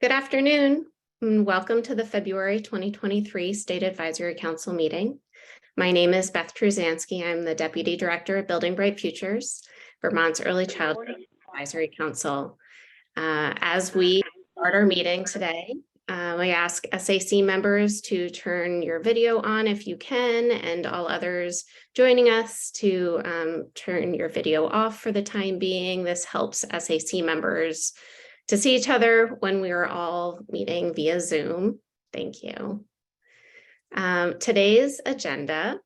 Good afternoon, and welcome to the February 2023 State Advisory Council meeting. My name is Beth Truzansky. I'm the Deputy Director of Building Bright Futures, Vermont's Early Childhood Advisory Council. As we start our meeting today, we ask SAC members to turn your video on if you can, and all others joining us to turn your video off for the time being. This helps SAC members to see each other when we are all meeting via Zoom. Thank you. Today's agenda,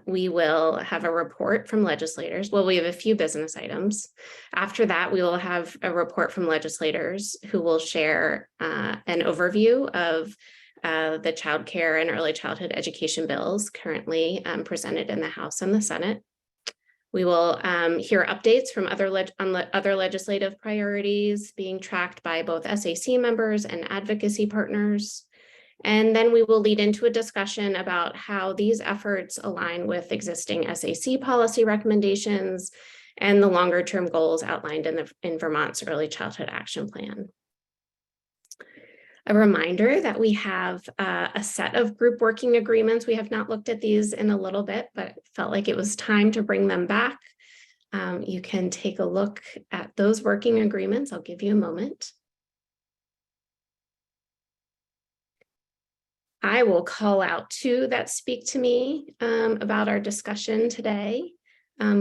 we will have a report from legislators. Well, we have a few business items. After that, we will have a report from legislators who will share an overview of the child care and early childhood education bills currently presented in the House and the Senate. We will hear updates from other legislative priorities being tracked by both SAC members and advocacy partners. And then we will lead into a discussion about how these efforts align with existing SAC policy recommendations and the longer term goals outlined in Vermont's Early Childhood Action Plan. A reminder that we have a set of group working agreements. We have not looked at these in a little bit, but felt like it was time to bring them back. You can take a look at those working agreements. I'll give you a moment. I will call out two that speak to me about our discussion today.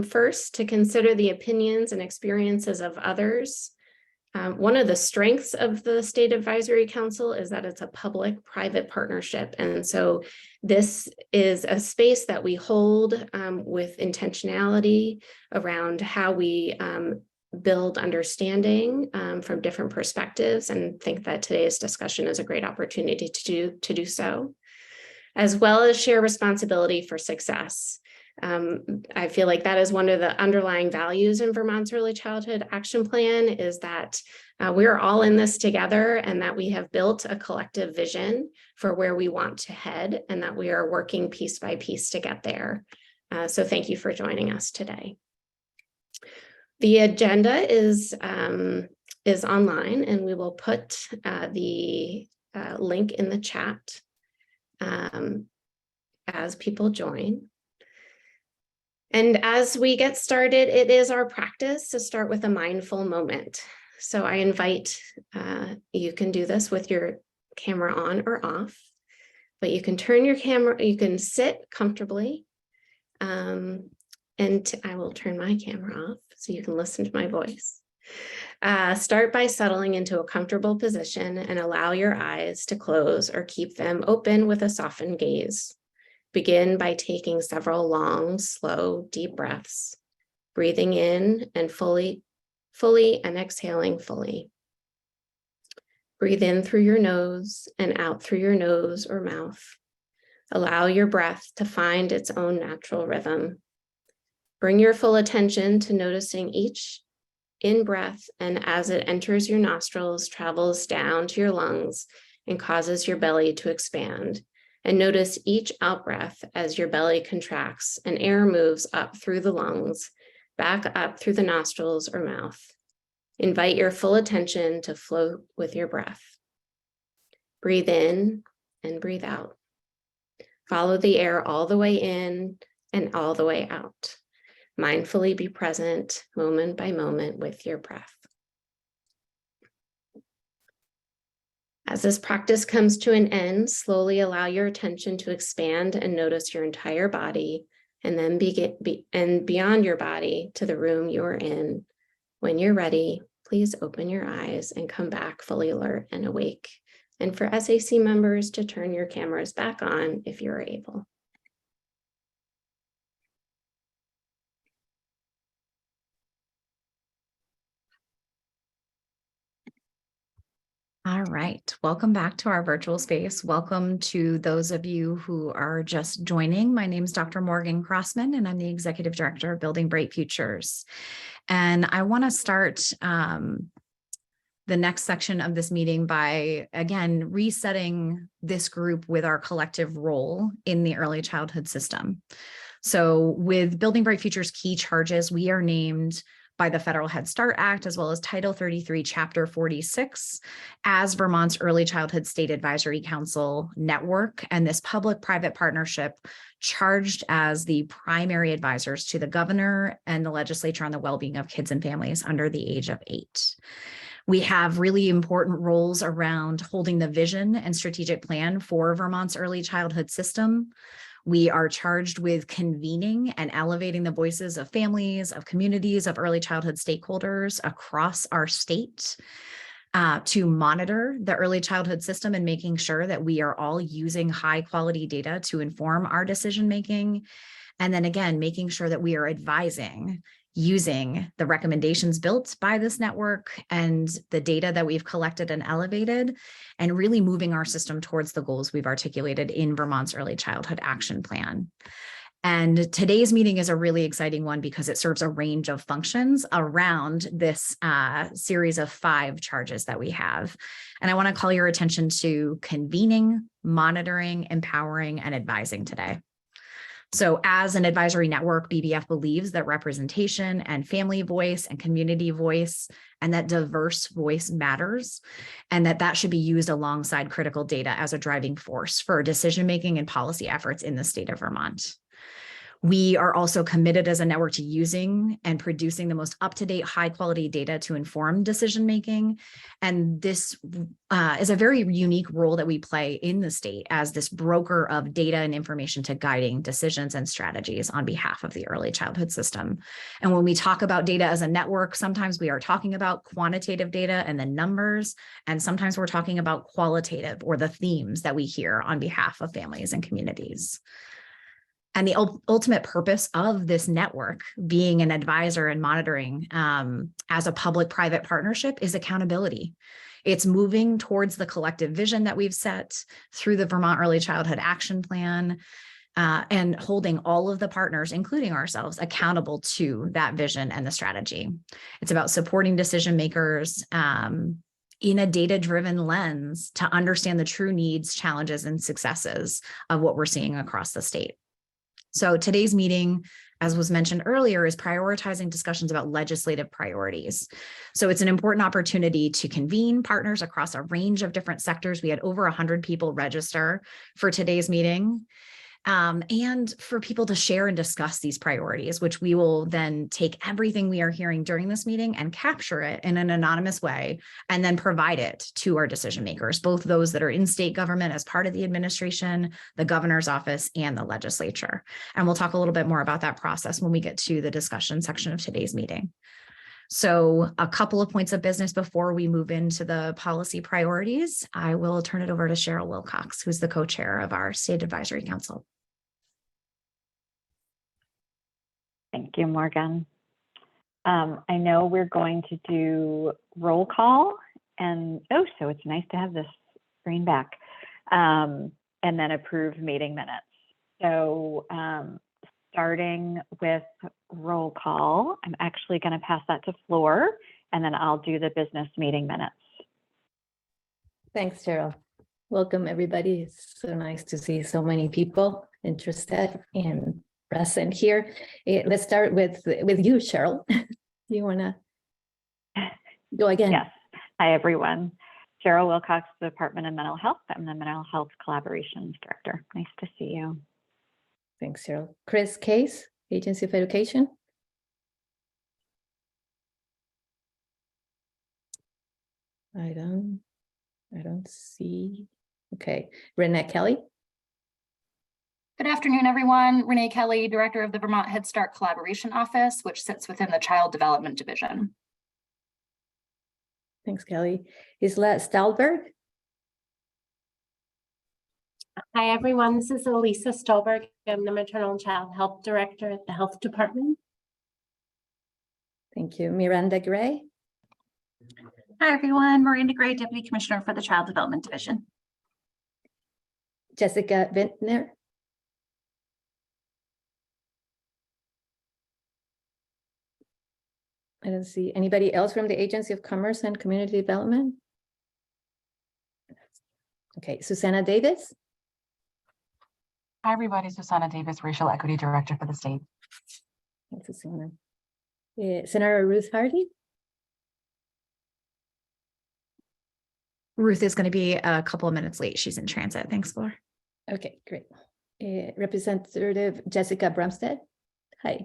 First, to consider the opinions and experiences of others. One of the strengths of the State Advisory Council is that it's a public-private partnership. And so this is a space that we hold with intentionality around how we build understanding from different perspectives, and think that today's discussion is a great opportunity to do so, as well as share responsibility for success. I feel like that is one of the underlying values in Vermont's Early Childhood Action Plan, is that we're all in this together, and that we have built a collective vision for where we want to head, and that we are working piece by piece to get there. So thank you for joining us today. The agenda is online, and we will put the link in the chat as people join. And as we get started, it is our practice to start with a mindful moment. So I invite, you can do this with your camera on or off, but you can turn your camera, you can sit comfortably. And I will turn my camera off so you can listen to my voice. Start by settling into a comfortable position and allow your eyes to close or keep them open with a softened gaze. Begin by taking several long, slow, deep breaths, breathing in and fully and exhaling fully. Breathe in through your nose and out through your nose or mouth. Allow your breath to find its own natural rhythm. Bring your full attention to noticing each in-breath, and as it enters your nostrils, travels down to your lungs and causes your belly to expand. And notice each out-breath as your belly contracts and air moves up through the lungs, back up through the nostrils or mouth. Invite your full attention to float with your breath. Breathe in and breathe out. Follow the air all the way in and all the way out. Mindfully be present moment by moment with your breath. As this practice comes to an end, slowly allow your attention to expand and notice your entire body, and then beyond your body to the room you are in. When you're ready, please open your eyes and come back fully alert and awake. And for SAC members to turn your cameras back on if you're able. All right, welcome back to our virtual space. Welcome to those of you who are just joining. My name is Dr. Morgan Crossman, and I'm the Executive Director of Building Bright Futures. And I want to start the next section of this meeting by, again, resetting this group with our collective role in the early childhood system. So with Building Bright Futures key charges, we are named by the Federal Head Start Act, as well as Title 33, Chapter 46, as Vermont's Early Childhood State Advisory Council network, and this public-private partnership charged as the primary advisors to the governor and the legislature on the well-being of kids and families under the age of 8. We have really important roles around holding the vision and strategic plan for Vermont's early childhood system. We are charged with convening and elevating the voices of families, of communities, of early childhood stakeholders across our state to monitor the early childhood system and making sure that we are all using high quality data to inform our decision making. And then again, making sure that we are advising using the recommendations built by this network and the data that we've collected and elevated, and really moving our system towards the goals we've articulated in Vermont's Early Childhood Action Plan. And today's meeting is a really exciting one because it serves a range of functions around this series of 5 charges that we have. And I want to call your attention to convening, monitoring, empowering, and advising today. So as an advisory network, BBF believes that representation and family voice and community voice and that diverse voice matters, and that should be used alongside critical data as a driving force for decision-making and policy efforts in the state of Vermont. We are also committed as a network to using and producing the most up-to-date, high-quality data to inform decision-making. And this is a very unique role that we play in the state as this broker of data and information to guiding decisions and strategies on behalf of the early childhood system. And when we talk about data as a network, sometimes we are talking about quantitative data and the numbers, and sometimes we're talking about qualitative or the themes that we hear on behalf of families and communities. And the ultimate purpose of this network, being an advisor and monitoring as a public-private partnership, is accountability. It's moving towards the collective vision that we've set through the Vermont Early Childhood Action Plan and holding all of the partners, including ourselves, accountable to that vision and the strategy. It's about supporting decision makers in a data-driven lens to understand the true needs, challenges, and successes of what we're seeing across the state. So today's meeting, as was mentioned earlier, is prioritizing discussions about legislative priorities. So it's an important opportunity to convene partners across a range of different sectors. We had over 100 people register for today's meeting. And for people to share and discuss these priorities, which we will then take everything we are hearing during this meeting and capture it in an anonymous way, and then provide it to our decision makers, both those that are in state government as part of the administration, the governor's office, and the legislature. And we'll talk a little bit more about that process when we get to the discussion section of today's meeting. So a couple of points of business before we move into the policy priorities. I will turn it over to Cheryl Wilcox, who's the co-chair of our State Advisory Council. Thank you, Morgan. I know we're going to do roll call, and so it's nice to have this screen back, and then approve meeting minutes. So starting with roll call, I'm actually going to pass that to Flor, and then I'll do the business meeting minutes. Thanks, Cheryl. Welcome, everybody. It's so nice to see so many people interested and present here. Let's start with you, Cheryl. Do you want to go again? Yes. Hi, everyone. Cheryl Wilcox, Department of Mental Health. I'm the Mental Health Collaborations Director. Nice to see you. Thanks, Cheryl. Chris Case, Agency of Education. I don't see. Okay. Renee Kelly. Good afternoon, everyone. Renee Kelly, Director of the Vermont Head Start Collaboration Office, which sits within the Child Development Division. Thanks, Kelly. Isla Stalberg. Hi, everyone. This is Elisa Stolberg. I'm the Maternal and Child Health Director at the Health Department. Thank you. Miranda Gray. Hi, everyone. Miranda Gray, Deputy Commissioner for the Child Development Division. Jessica Vintner. I don't see anybody else from the Agency of Commerce and Community Development. Okay, Susanna Davis. Hi, everybody. Susanna Davis, Racial Equity Director for the state. Thanks, Susanna. Senator Ruth Hardy. Ruth is going to be a couple of minutes late. She's in transit. Thanks, Laura. Okay, great. Representative Jessica Brumstead. Hi.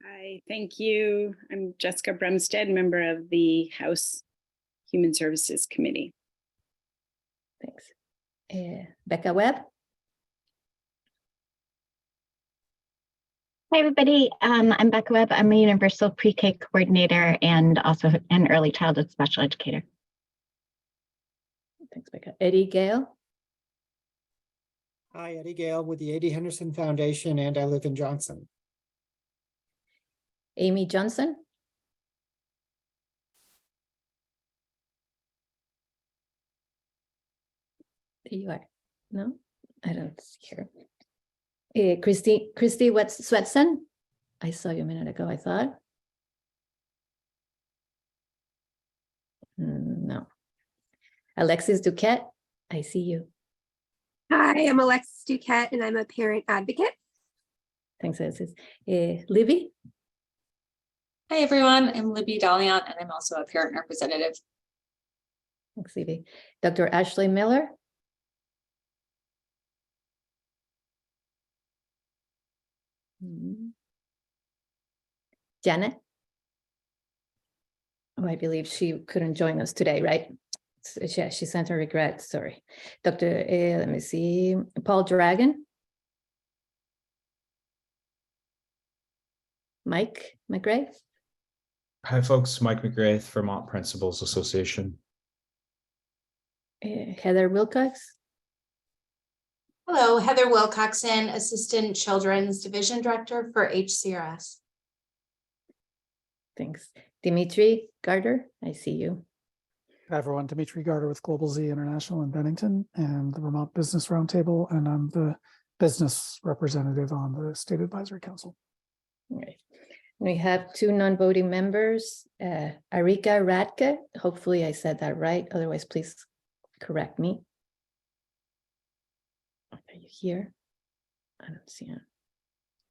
Hi, thank you. I'm Jessica Brumstead, member of the House Human Services Committee. Thanks. Becca Webb. Hi, everybody. I'm Becca Webb. I'm a Universal Pre-K coordinator and also an early childhood special educator. Thanks, Becca. Eddie Gale. Hi, Eddie Gale with the A.D. Henderson Foundation, and I live in Johnson. Amy Johnson. There you are. No, I don't see her. Christy Swetson. I saw you a minute ago, I thought. No. Alexis Duquette, I see you. Hi, I'm Alexis Duquette, and I'm a parent advocate. Thanks, Alexis. Libby. Hi, everyone. I'm Libby Dalian, and I'm also a parent representative. Thanks, Libby. Dr. Ashley Miller. Janet. Oh, I believe she couldn't join us today, right? Yeah, she sent her regrets, sorry. Dr. Let me see, Paul Dragon. Mike McGrath. Hi, folks. Mike McGrath, Vermont Principals Association. Heather Wilcox. Hello, Heather Wilcoxon, Assistant Children's Division Director for HCRS. Thanks. Dimitri Garter, I see you. Hi, everyone. Dimitri Garter with Global Z International in Bennington and the Vermont Business Roundtable, and I'm the business representative on the State Advisory Council. All right. We have two non-voting members, Arika Radke. Hopefully I said that right. Otherwise, please correct me. Are you here? I don't see him.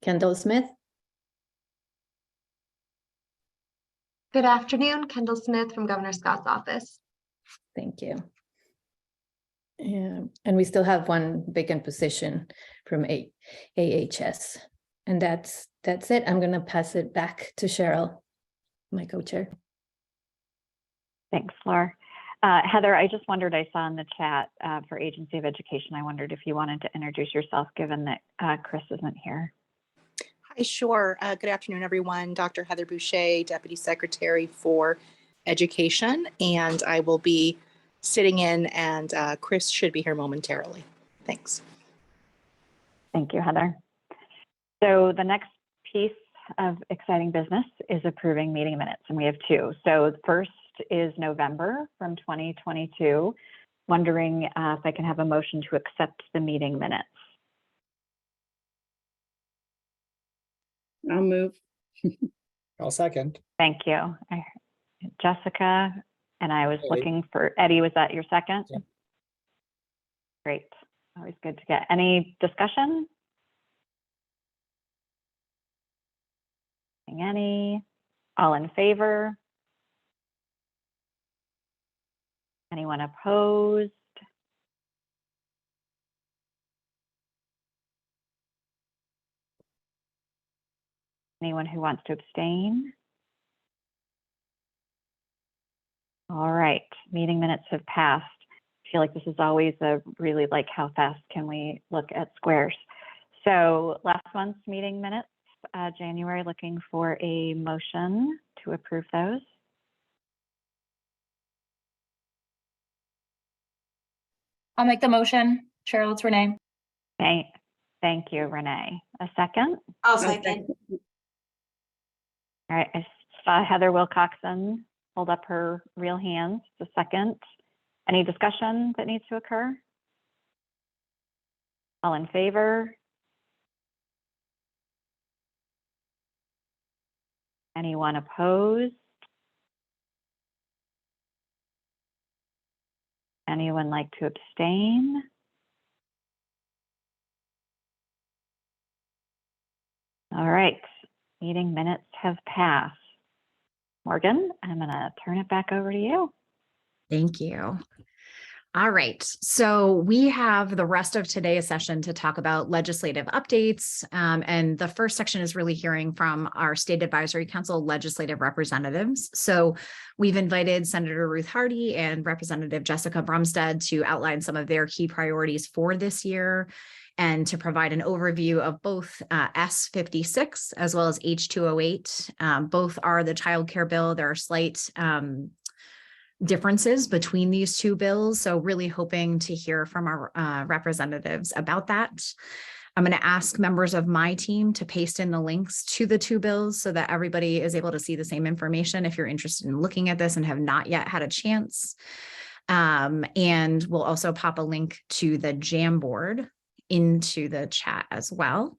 Kendall Smith. Good afternoon, Kendall Smith from Governor Scott's office. Thank you. And we still have one vacant position from AHS. And that's it. I'm going to pass it back to Cheryl, my co-chair. Thanks, Laura. Heather, I just wondered, I saw in the chat for Agency of Education, I wondered if you wanted to introduce yourself, given that Chris isn't here. Hi, sure. Good afternoon, everyone. Dr. Heather Boucher, Deputy Secretary for Education, and I will be sitting in, and Chris should be here momentarily. Thanks. Thank you, Heather. So the next piece of exciting business is approving meeting minutes, and we have two. So the first is November from 2022. Wondering if I can have a motion to accept the meeting minutes. I'll move. I'll second. Thank you. Jessica, and I was Eddie. looking for Eddie. Was that your second? Yeah. Great. Always good to get. Any discussion? Any? All in favor? Anyone opposed? Anyone who wants to abstain? All right, meeting minutes have passed. I feel like this is always a really like how fast can we look at squares. So last month's meeting minutes, January, looking for a motion to approve those. I'll make the motion. Cheryl, it's Renee. Thank you, Renee. A second? I'll second. All right, I saw Heather Wilcoxon hold up her real hands. A second. Any discussion that needs to occur? All in favor? Anyone opposed? Anyone like to abstain? All right, meeting minutes have passed. Morgan, I'm going to turn it back over to you. Thank you. All right, so we have the rest of today's session to talk about legislative updates. And the first section is really hearing from our State Advisory Council legislative representatives. So we've invited Senator Ruth Hardy and Representative Jessica Brumstead to outline some of their key priorities for this year and to provide an overview of both S56 as well as H208. Both are the child care bill. There are slight differences between these two bills. So really hoping to hear from our representatives about that. I'm going to ask members of my team to paste in the links to the two bills so that everybody is able to see the same information if you're interested in looking at this and have not yet had a chance. And we'll also pop a link to the Jamboard into the chat as well.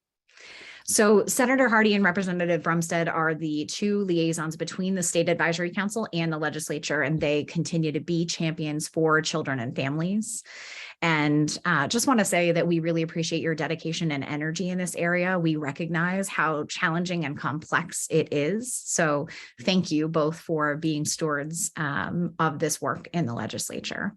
So Senator Hardy and Representative Brumstead are the two liaisons between the State Advisory Council and the legislature, and they continue to be champions for children and families. And just want to say that we really appreciate your dedication and energy in this area. We recognize how challenging and complex it is. So thank you both for being stewards of this work in the legislature.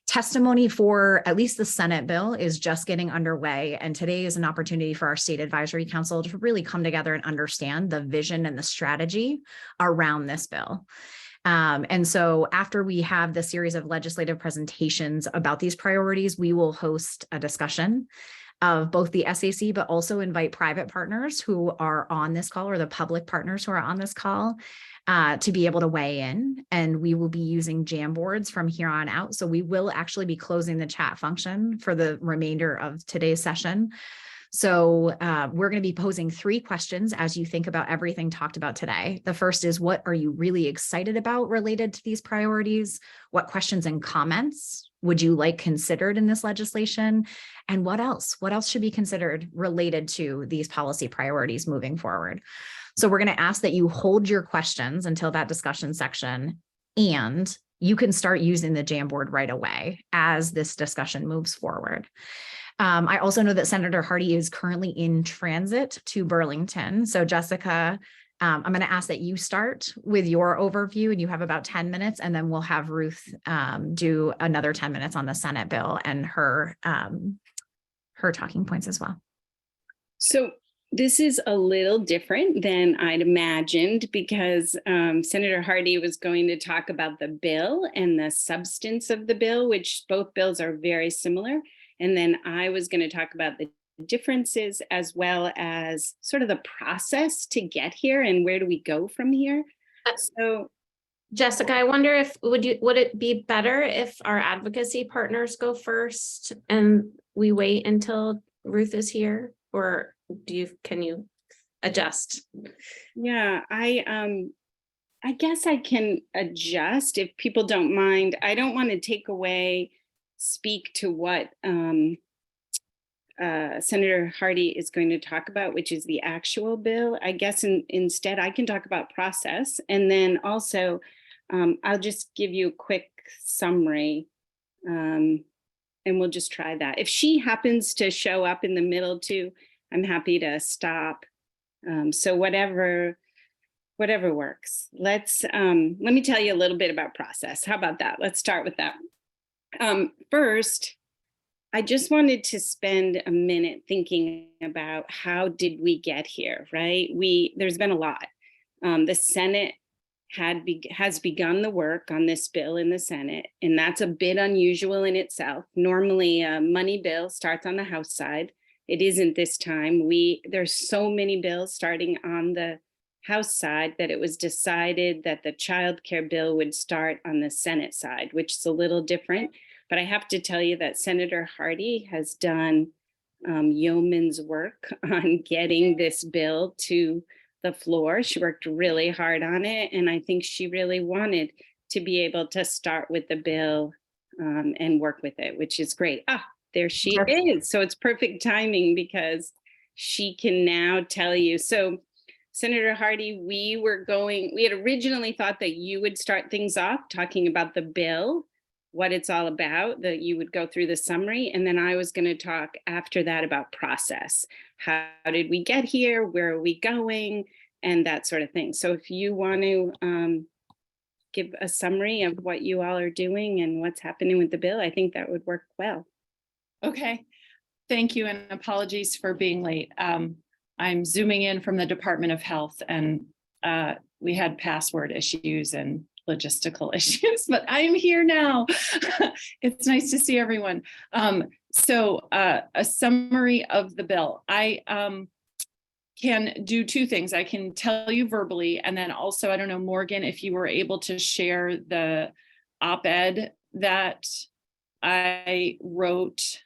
Testimony for at least the Senate bill is just getting underway, and today is an opportunity for our State Advisory Council to really come together and understand the vision and the strategy around this bill. And so after we have the series of legislative presentations about these priorities, we will host a discussion of both the SAC, but also invite private partners who are on this call or the public partners who are on this call to be able to weigh in. And we will be using Jamboards from here on out. So we will actually be closing the chat function for the remainder of today's session. So we're going to be posing 3 questions as you think about everything talked about today. The first is, what are you really excited about related to these priorities? What questions and comments would you like considered in this legislation? And what else? What else should be considered related to these policy priorities moving forward? So we're going to ask that you hold your questions until that discussion section, and you can start using the Jamboard right away as this discussion moves forward. I also know that Senator Hardy is currently in transit to Burlington. So Jessica, I'm going to ask that you start with your overview, and you have about 10 minutes, and then we'll have Ruth do another 10 minutes on the Senate bill and her talking points as well. So this is a little different than I'd imagined, because Senator Hardy was going to talk about the bill and the substance of the bill, which both bills are very similar. And then I was going to talk about the differences as well as sort of the process to get here and where do we go from here. So Jessica, I wonder if would it be better if our advocacy partners go first and we wait until Ruth is here, or can you adjust? Yeah, I guess I can adjust if people don't mind. I don't want to speak to what Senator Hardy is going to talk about, which is the actual bill. I guess instead I can talk about process, and then also I'll just give you a quick summary, and we'll just try that. If she happens to show up in the middle too, I'm happy to stop. So whatever works. Let me tell you a little bit about process. How about that? Let's start with that. First, I just wanted to spend a minute thinking about how did we get here, right? There's been a lot. The Senate has begun the work on this bill in the Senate, and that's a bit unusual in itself. Normally, a money bill starts on the House side. It isn't this time. There's so many bills starting on the House side that it was decided that the child care bill would start on the Senate side, which is a little different. But I have to tell you that Senator Hardy has done yeoman's work on getting this bill to the floor. She worked really hard on it, and I think she really wanted to be able to start with the bill and work with it, which is great. There she is. So it's perfect timing because she can now tell you. So Senator Hardy, we had originally thought that you would start things off talking about the bill, what it's all about, that you would go through the summary. And then I was going to talk after that about process. How did we get here? Where are we going? and that sort of thing. So if you want to give a summary of what you all are doing and what's happening with the bill, I think that would work well. Okay, thank you, and apologies for being late. I'm zooming in from the Department of Health, and we had password issues and logistical issues, but I'm here now. It's nice to see everyone. So a summary of the bill. I can do two things. I can tell you verbally, and then also, I don't know, Morgan, if you were able to share the op-ed that I wrote.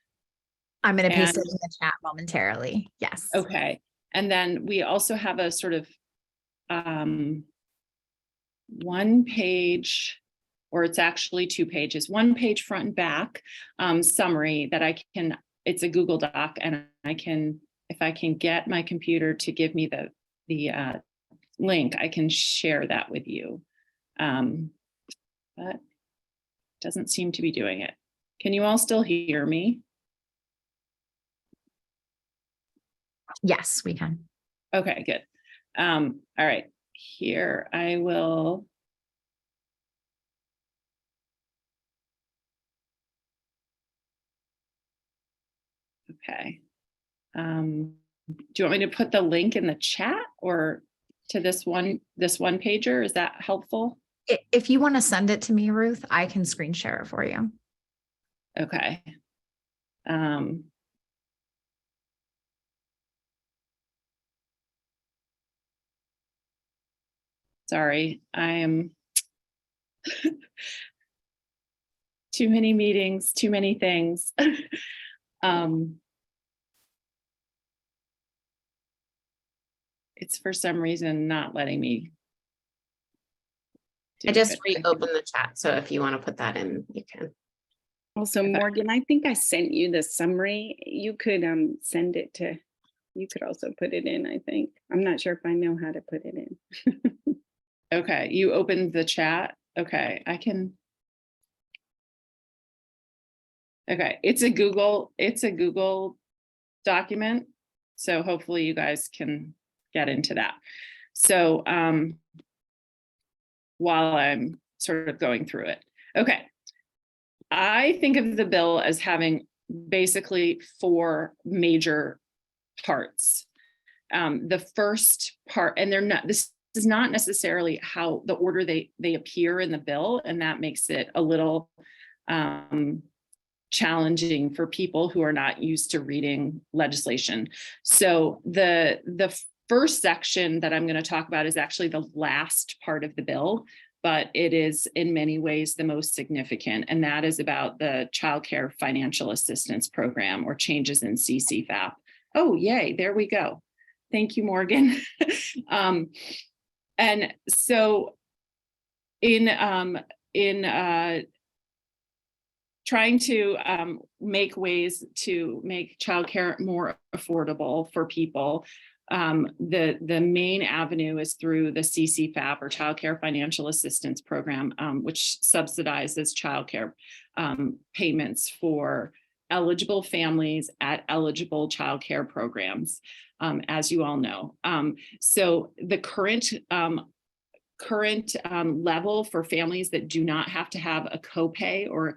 I'm going to paste it in the chat momentarily. Yes. Okay. And then we also have a sort of one page, or it's actually 2 pages, 1 page front and back summary that I can, it's a Google Doc, and I can, if I can get my computer to give me the link, I can share that with you. But doesn't seem to be doing it. Can you all still hear me? Yes, we can. Okay, good. All right, here I will. Okay. Do you want me to put the link in the chat or to this one pager? Is that helpful? If you want to send it to me, Ruth, I can screen share it for you. Okay. Sorry, I am too many meetings, too many things. It's for some reason not letting me. I just reopened the chat, so if you want to put that in, you can. Also, Morgan, I think I sent you the summary. You could send it to, you could also put it in, I think. I'm not sure if I know how to put it in. Okay, you opened the chat. Okay, I can. Okay, it's a Google document. So hopefully you guys can get into that. So while I'm sort of going through it. Okay, I think of the bill as having basically 4 major parts. The first part, and they're not, this is not necessarily how the order they appear in the bill, and that makes it a little challenging for people who are not used to reading legislation. So the first section that I'm going to talk about is actually the last part of the bill, but it is in many ways the most significant, and that is about the Child Care Financial Assistance Program, or changes in CCFAP. Oh, yay, there we go. Thank you, Morgan. And so in trying to make ways to make childcare more affordable for people, the main avenue is through the CCFAP, or Child Care Financial Assistance Program, which subsidizes childcare payments for eligible families at eligible childcare programs, as you all know. So the current level for families that do not have to have a copay or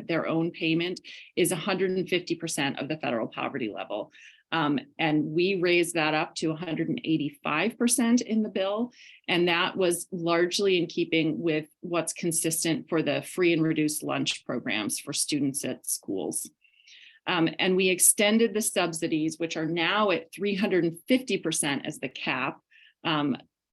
their own payment is 150% of the federal poverty level. And we raised that up to 185% in the bill. And that was largely in keeping with what's consistent for the free and reduced lunch programs for students at schools. And we extended the subsidies, which are now at 350% as the cap,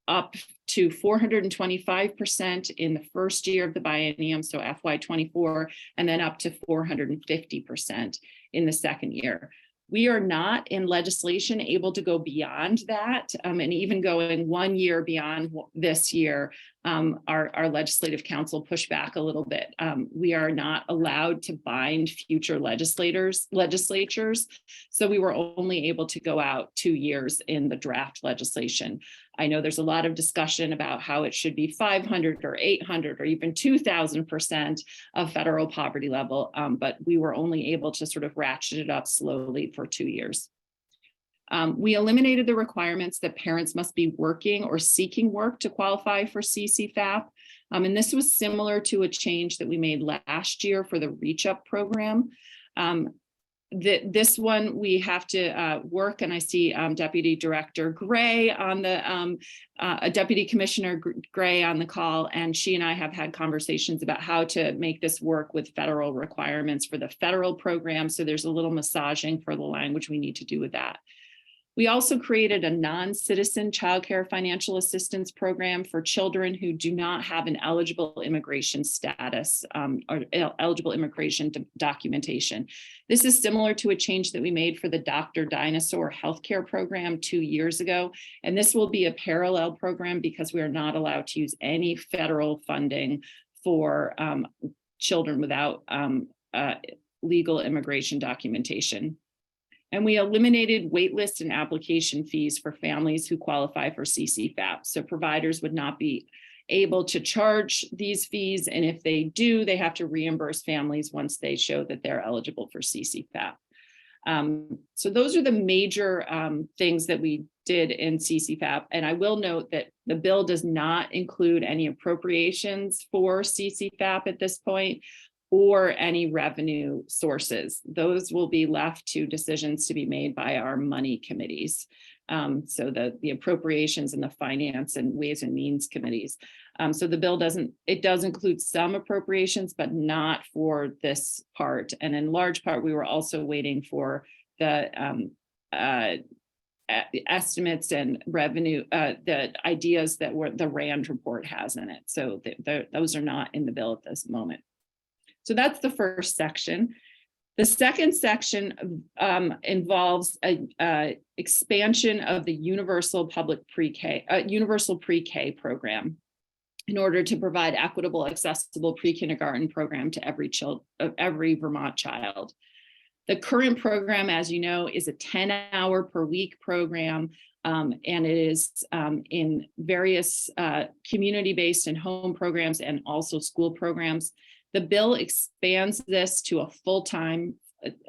up to 425% in the first year of the biennium, so FY24, and then up to 450% in the second year. We are not in legislation able to go beyond that, and even going 1 year beyond this year, our legislative council pushed back a little bit. We are not allowed to bind future legislatures, so we were only able to go out 2 years in the draft legislation. I know there's a lot of discussion about how it should be 500 or 800 or even 2,000% of federal poverty level, but we were only able to sort of ratchet it up slowly for 2 years. We eliminated the requirements that parents must be working or seeking work to qualify for CCFAP. And this was similar to a change that we made last year for the Reach Up program. This one we have to work, and I see Deputy Director Gray on the Deputy Commissioner Gray on the call, and she and I have had conversations about how to make this work with federal requirements for the federal program. So there's a little massaging for the language we need to do with that. We also created a non-citizen childcare financial assistance program for children who do not have an eligible immigration status or eligible immigration documentation. This is similar to a change that we made for the Dr. Dinosaur healthcare program 2 years ago. And this will be a parallel program because we are not allowed to use any federal funding for children without legal immigration documentation. And we eliminated waitlist and application fees for families who qualify for CCFAP. So providers would not be able to charge these fees. And if they do, they have to reimburse families once they show that they're eligible for CCFAP. So those are the major things that we did in CCFAP. And I will note that the bill does not include any appropriations for CCFAP at this point, or any revenue sources. Those will be left to decisions to be made by our money committees. So the appropriations and the finance and ways and means committees. So the bill does include some appropriations, but not for this part. And in large part, we were also waiting for the estimates and revenue, the ideas that were the RAND report has in it. So those are not in the bill at this moment. So that's the first section. The second section involves a expansion of the universal public pre-K, universal pre-K program in order to provide equitable, accessible pre-kindergarten program to every Vermont child. The current program, as you know, is a 10-hour per week program, and it is in various community-based and home programs and also school programs. The bill expands this to a full-time,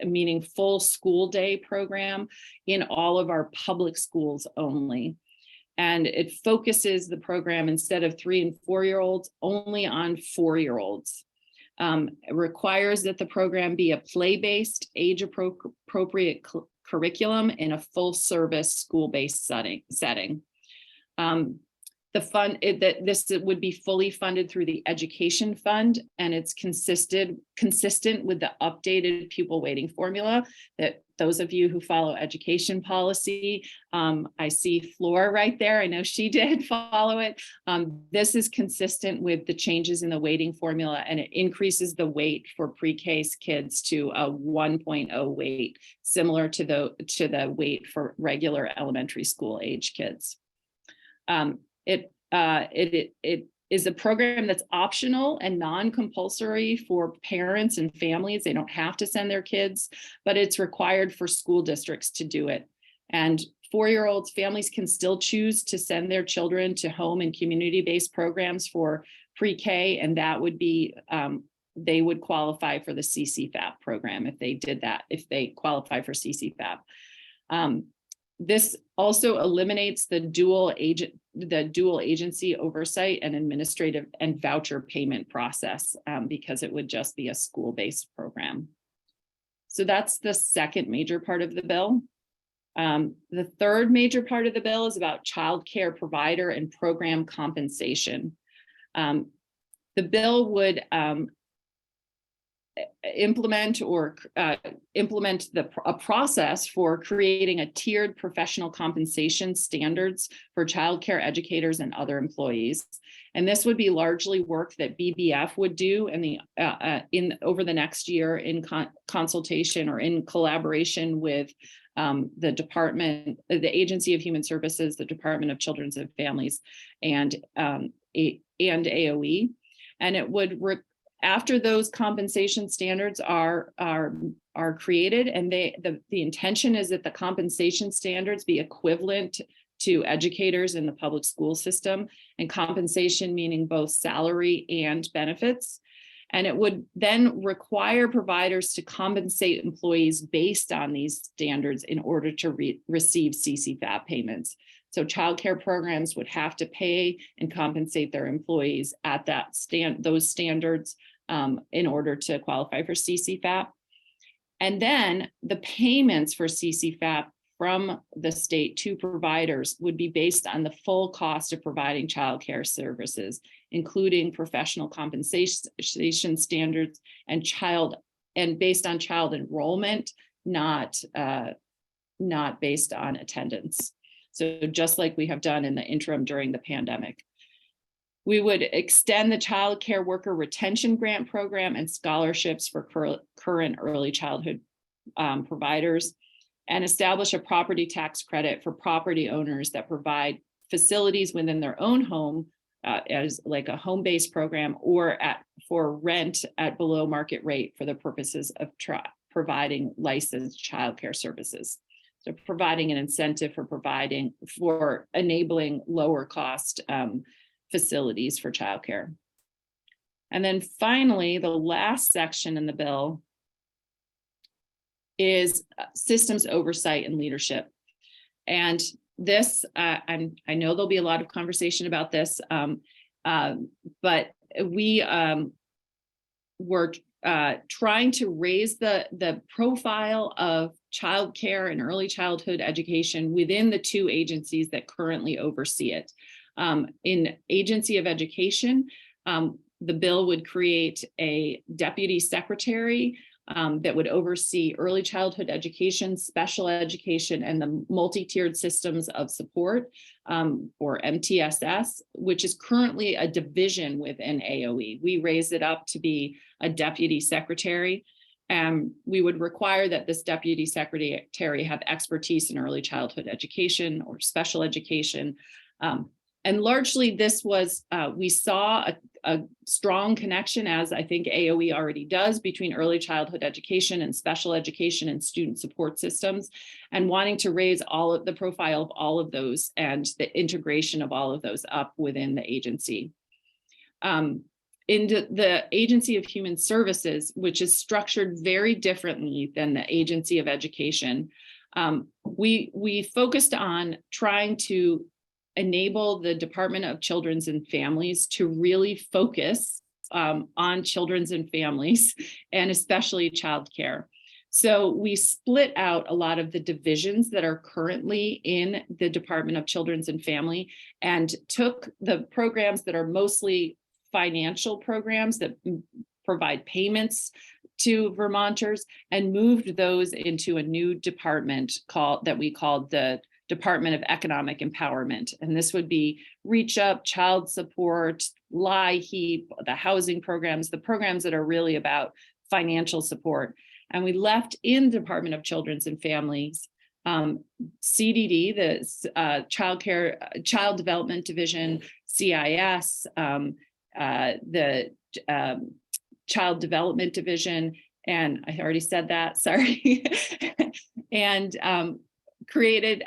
meaning full school day program in all of our public schools only. And it focuses the program, instead of 3- and 4-year-olds, only on 4-year-olds. It requires that the program be a play-based, age-appropriate curriculum in a full-service school-based setting. This would be fully funded through the education fund, and it's consistent with the updated pupil weighting formula that those of you who follow education policy, I see Flora right there. I know she did follow it. This is consistent with the changes in the weighting formula, and it increases the weight for pre-K kids to a 1.0 weight, similar to the weight for regular elementary school age kids. It is a program that's optional and non-compulsory for parents and families. They don't have to send their kids, but it's required for school districts to do it. And 4-year-olds, families can still choose to send their children to home and community-based programs for pre-K, and that would be, they would qualify for the CCFAP program if they did that, if they qualify for CCFAP. This also eliminates the dual agency oversight and administrative and voucher payment process because it would just be a school-based program. So that's the second major part of the bill. The third major part of the bill is about childcare provider and program compensation. The bill would implement a process for creating a tiered professional compensation standards for childcare educators and other employees. And this would be largely work that BBF would do over the next year in consultation or in collaboration with the department, the Agency of Human Services, the Department of Children and Families, and AOE. And it would after those compensation standards are created, and the intention is that the compensation standards be equivalent to educators in the public school system, and compensation meaning both salary and benefits. And it would then require providers to compensate employees based on these standards in order to receive CCFAP payments. So childcare programs would have to pay and compensate their employees at those standards in order to qualify for CCFAP. And then the payments for CCFAP from the state to providers would be based on the full cost of providing childcare services, including professional compensation standards and based on child enrollment, not based on attendance. So just like we have done in the interim during the pandemic. We would extend the Child Care Worker Retention Grant Program and scholarships for current early childhood providers, and establish a property tax credit for property owners that provide facilities within their own home as like a home-based program or for rent at below market rate for the purposes of providing licensed childcare services. So providing an incentive for enabling lower cost facilities for childcare. And then finally, the last section in the bill is systems oversight and leadership. And this, I know there'll be a lot of conversation about this, but we were trying to raise the profile of childcare and early childhood education within the two agencies that currently oversee it. In Agency of Education, the bill would create a deputy secretary that would oversee early childhood education, special education, and the multi-tiered systems of support, or MTSS, which is currently a division within AOE. We raised it up to be a deputy secretary. We would require that this deputy secretary have expertise in early childhood education or special education. And largely this was, we saw a strong connection, as I think AOE already does, between early childhood education and special education and student support systems, and wanting to raise all of the profile of all of those and the integration of all of those up within the agency. In the Agency of Human Services, which is structured very differently than the Agency of Education, we focused on trying to enable the Department of Children's and Families to really focus on children's and families, and especially childcare. So we split out a lot of the divisions that are currently in the Department of Children's and Family and took the programs that are mostly financial programs that provide payments to Vermonters and moved those into a new department that we called the Department of Economic Empowerment. And this would be Reach Up, Child Support, LIHEAP, the housing programs, the programs that are really about financial support. And we left in the Department of Children's and Families, CDD, the Child Development Division, CIS, the Child Development Division, and I already said that, sorry, and created,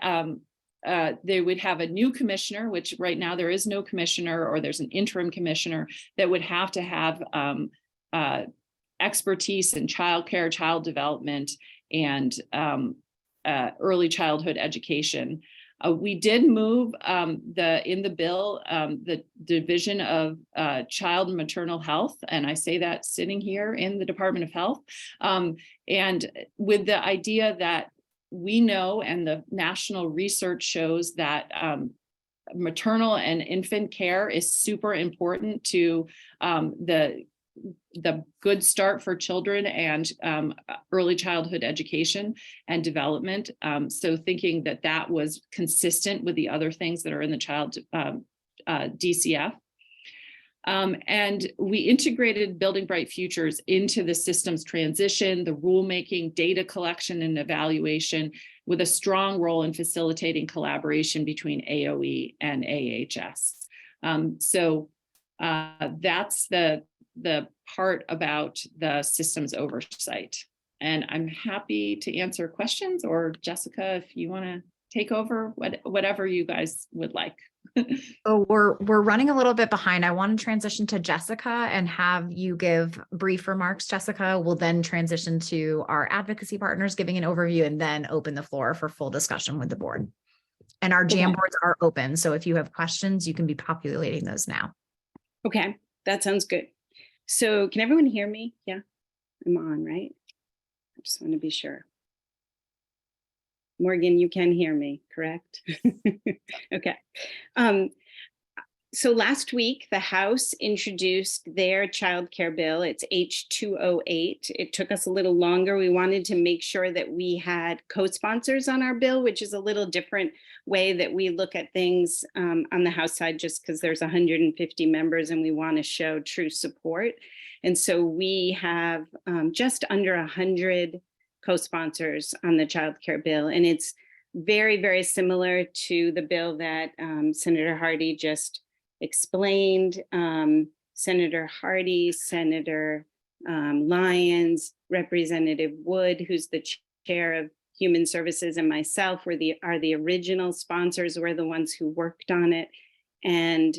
they would have a new commissioner, which right now there is no commissioner, or there's an interim commissioner that would have to have expertise in childcare, child development, and early childhood education. We did move in the bill, the Division of Child and Maternal Health, and I say that sitting here in the Department of Health, and with the idea that we know, and the national research shows, that maternal and infant care is super important to the good start for children and early childhood education and development. So thinking that that was consistent with the other things that are in the child DCF. And we integrated Building Bright Futures into the systems transition, the rulemaking, data collection, and evaluation, with a strong role in facilitating collaboration between AOE and AHS. So that's the part about the systems oversight. And I'm happy to answer questions, or Jessica, if you want to take over, whatever you guys would like. Oh, we're running a little bit behind. I want to transition to Jessica and have you give brief remarks. Jessica will then transition to our advocacy partners giving an overview and then open the floor for full discussion with the board. And our Jamboards are open. So if you have questions, you can be populating those now. Okay, that sounds good. So can everyone hear me? Yeah, I'm on, right? I just want to be sure. Morgan, you can hear me, correct? Okay. So last week, the House introduced their childcare bill. It's H208. It took us a little longer. We wanted to make sure that we had co-sponsors on our bill, which is a little different way that we look at things on the House side, just because there's 150 members and we want to show true support. And so we have just under 100 co-sponsors on the childcare bill. And it's very, very similar to the bill that Senator Hardy just explained. Senator Hardy, Senator Lyons, Representative Wood, who's the chair of Human Services, and myself are the original sponsors. We're the ones who worked on it. And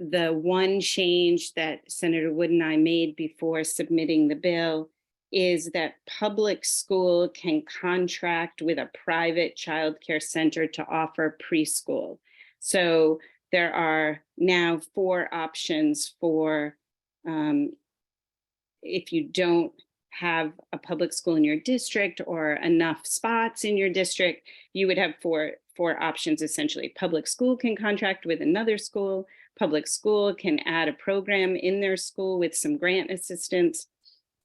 the one change that Senator Wood and I made before submitting the bill is that public school can contract with a private childcare center to offer preschool. So there are now 4 options for if you don't have a public school in your district or enough spots in your district, you would have four options essentially. Public school can contract with another school. Public school can add a program in their school with some grant assistance.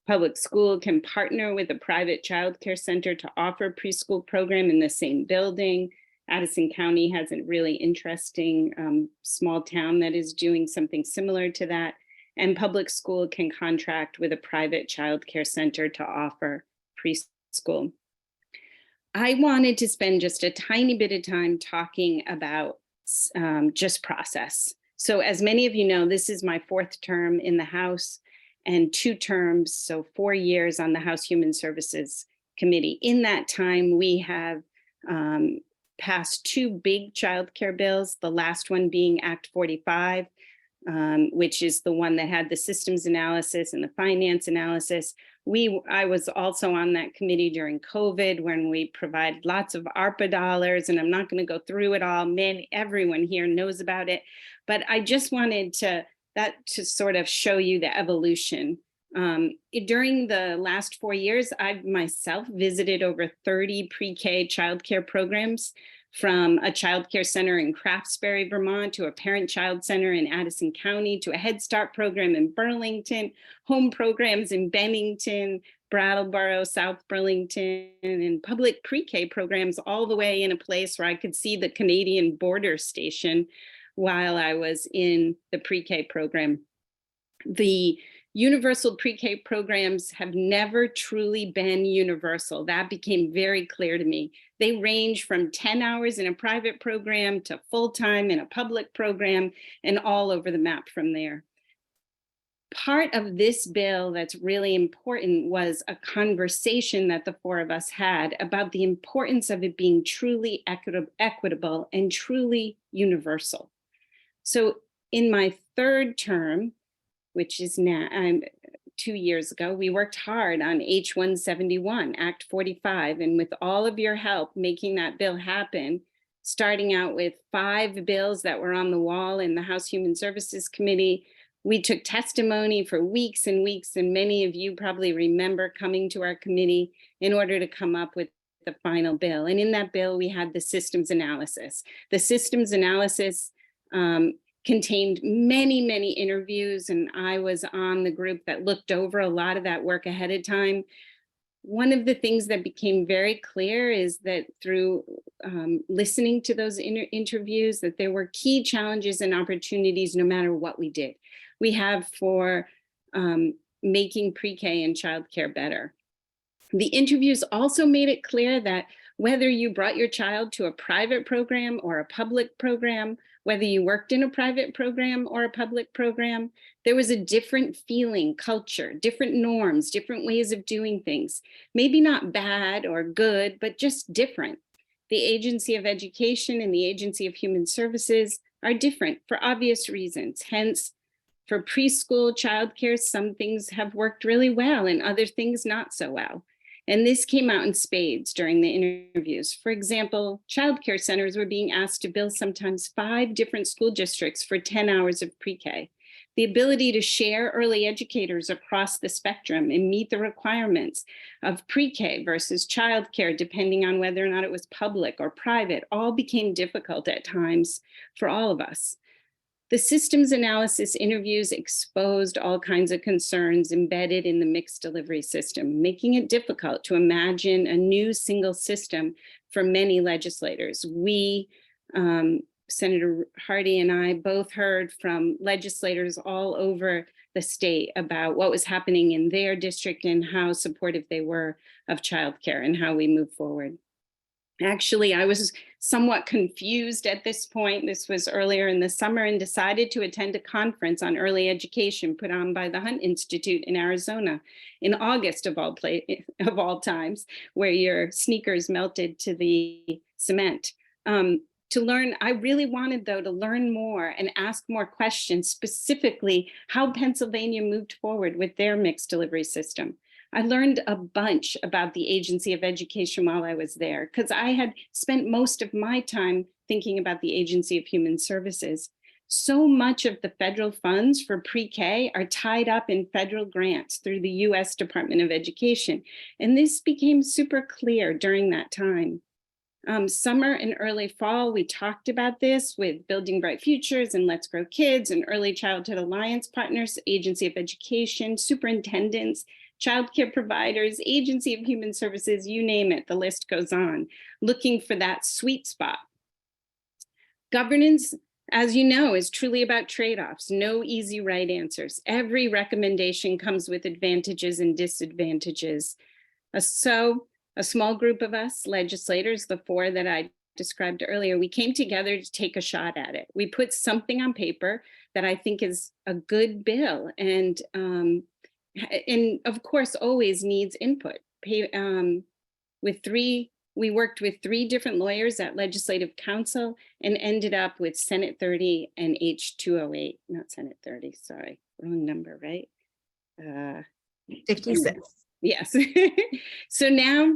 Public school can partner with a private childcare center to offer a preschool program in the same building. Addison County has a really interesting small town that is doing something similar to that. And public school can contract with a private childcare center to offer preschool. I wanted to spend just a tiny bit of time talking about just process. So as many of you know, this is my 4th term in the House and 2 terms, so 4 years on the House Human Services Committee. In that time, we have passed 2 big childcare bills, the last one being Act 45, which is the one that had the systems analysis and the finance analysis. I was also on that committee during COVID when we provided lots of ARPA dollars, and I'm not going to go through it all. Everyone here knows about it, but I just wanted to sort of show you the evolution. During the last 4 years, I've myself visited over 30 pre-K childcare programs, from a childcare center in Craftsbury, Vermont, to a parent-child center in Addison County, to a Head Start program in Burlington, home programs in Bennington, Brattleboro, South Burlington, and public pre-K programs all the way in a place where I could see the Canadian border station while I was in the pre-K program. The universal pre-K programs have never truly been universal. That became very clear to me. They range from 10 hours in a private program to full-time in a public program and all over the map from there. Part of this bill that's really important was a conversation that the 4 of us had about the importance of it being truly equitable and truly universal. So in my 3rd term, which is now 2 years ago, we worked hard on H171, Act 45, and with all of your help making that bill happen, starting out with 5 bills that were on the wall in the House Human Services Committee. We took testimony for weeks and weeks, and many of you probably remember coming to our committee in order to come up with the final bill. And in that bill, we had the systems analysis. The systems analysis contained many, many interviews, and I was on the group that looked over a lot of that work ahead of time. One of the things that became very clear is that through listening to those interviews, that there were key challenges and opportunities no matter what we did. We have for making pre-K and childcare better. The interviews also made it clear that whether you brought your child to a private program or a public program, whether you worked in a private program or a public program, there was a different feeling, culture, different norms, different ways of doing things. Maybe not bad or good, but just different. The Agency of Education and the Agency of Human Services are different for obvious reasons. Hence, for preschool childcare, some things have worked really well and other things not so well. And this came out in spades during the interviews. For example, childcare centers were being asked to bill sometimes 5 different school districts for 10 hours of pre-K. The ability to share early educators across the spectrum and meet the requirements of pre-K versus childcare, depending on whether or not it was public or private, all became difficult at times for all of us. The systems analysis interviews exposed all kinds of concerns embedded in the mixed delivery system, making it difficult to imagine a new single system for many legislators. We, Senator Hardy and I both heard from legislators all over the state about what was happening in their district and how supportive they were of childcare and how we move forward. Actually, I was somewhat confused at this point. This was earlier in the summer, and decided to attend a conference on early education put on by the Hunt Institute in Arizona in August of all times, where your sneakers melted to the cement. To learn, I really wanted though to learn more and ask more questions, specifically how Pennsylvania moved forward with their mixed delivery system. I learned a bunch about the Agency of Education while I was there, because I had spent most of my time thinking about the Agency of Human Services. So much of the federal funds for pre-K are tied up in federal grants through the US Department of Education. And this became super clear during that time. Summer and early fall, we talked about this with Building Bright Futures and Let's Grow Kids and Early Childhood Alliance partners, Agency of Education, superintendents, childcare providers, Agency of Human Services, you name it, the list goes on, looking for that sweet spot. Governance, as you know, is truly about trade-offs, no easy right answers. Every recommendation comes with advantages and disadvantages. So a small group of us legislators, the 4 that I described earlier, we came together to take a shot at it. We put something on paper that I think is a good bill, and of course always needs input. We worked with 3 different lawyers at Legislative Council and ended up with Senate 30 and H208, not Senate 30, sorry, wrong number, right? 56. Yes. So now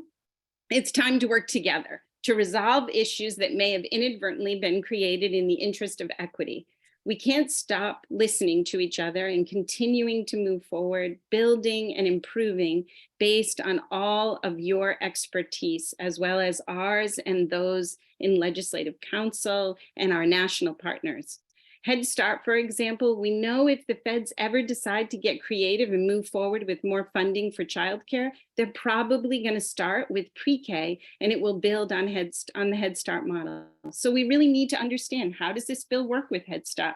it's time to work together to resolve issues that may have inadvertently been created in the interest of equity. We can't stop listening to each other and continuing to move forward, building and improving based on all of your expertise, as well as ours and those in Legislative Council and our national partners. Head Start, for example, we know if the feds ever decide to get creative and move forward with more funding for childcare, they're probably going to start with pre-K, and it will build on the Head Start model. So we really need to understand, how does this bill work with Head Start,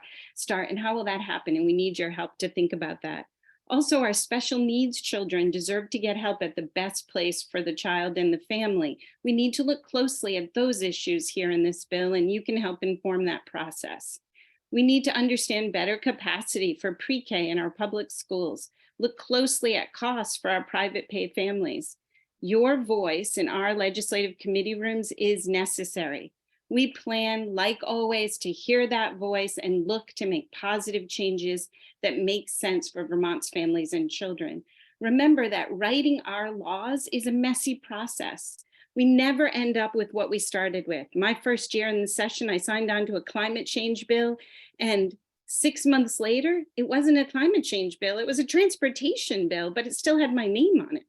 and how will that happen? And we need your help to think about that. Also, our special needs children deserve to get help at the best place for the child and the family. We need to look closely at those issues here in this bill, and you can help inform that process. We need to understand better capacity for pre-K in our public schools. Look closely at costs for our private paid families. Your voice in our legislative committee rooms is necessary. We plan, like always, to hear that voice and look to make positive changes that make sense for Vermont's families and children. Remember that writing our laws is a messy process. We never end up with what we started with. My first year in the session, I signed on to a climate change bill, and 6 months later, it wasn't a climate change bill, it was a transportation bill, but it still had my name on it.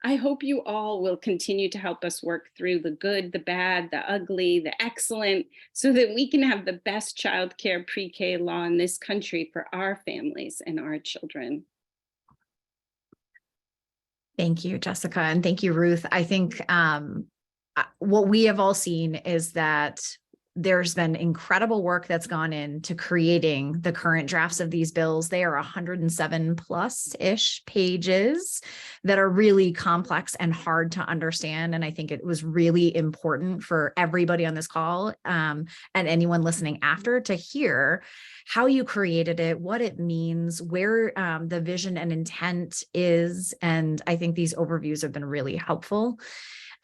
I hope you all will continue to help us work through the good, the bad, the ugly, the excellent, so that we can have the best childcare pre-K law in this country for our families and our children. Thank you, Jessica, and thank you, Ruth. I think what we have all seen is that there's been incredible work that's gone into creating the current drafts of these bills. They are 107 plus-ish pages that are really complex and hard to understand. And I think it was really important for everybody on this call and anyone listening after to hear how you created it, what it means, where the vision and intent is. And I think these overviews have been really helpful.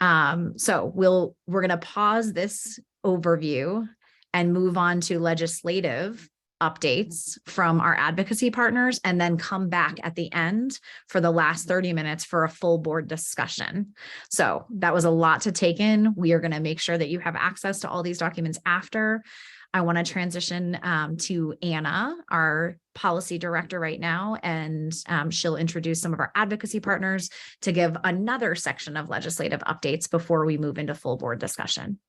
So we're going to pause this overview and move on to legislative updates from our advocacy partners, and then come back at the end for the last 30 minutes for a full board discussion. So that was a lot to take in. We are going to make sure that you have access to all these documents after. I want to transition to Anna, our policy director right now, and she'll introduce some of our advocacy partners to give another section of legislative updates before we move into full board discussion.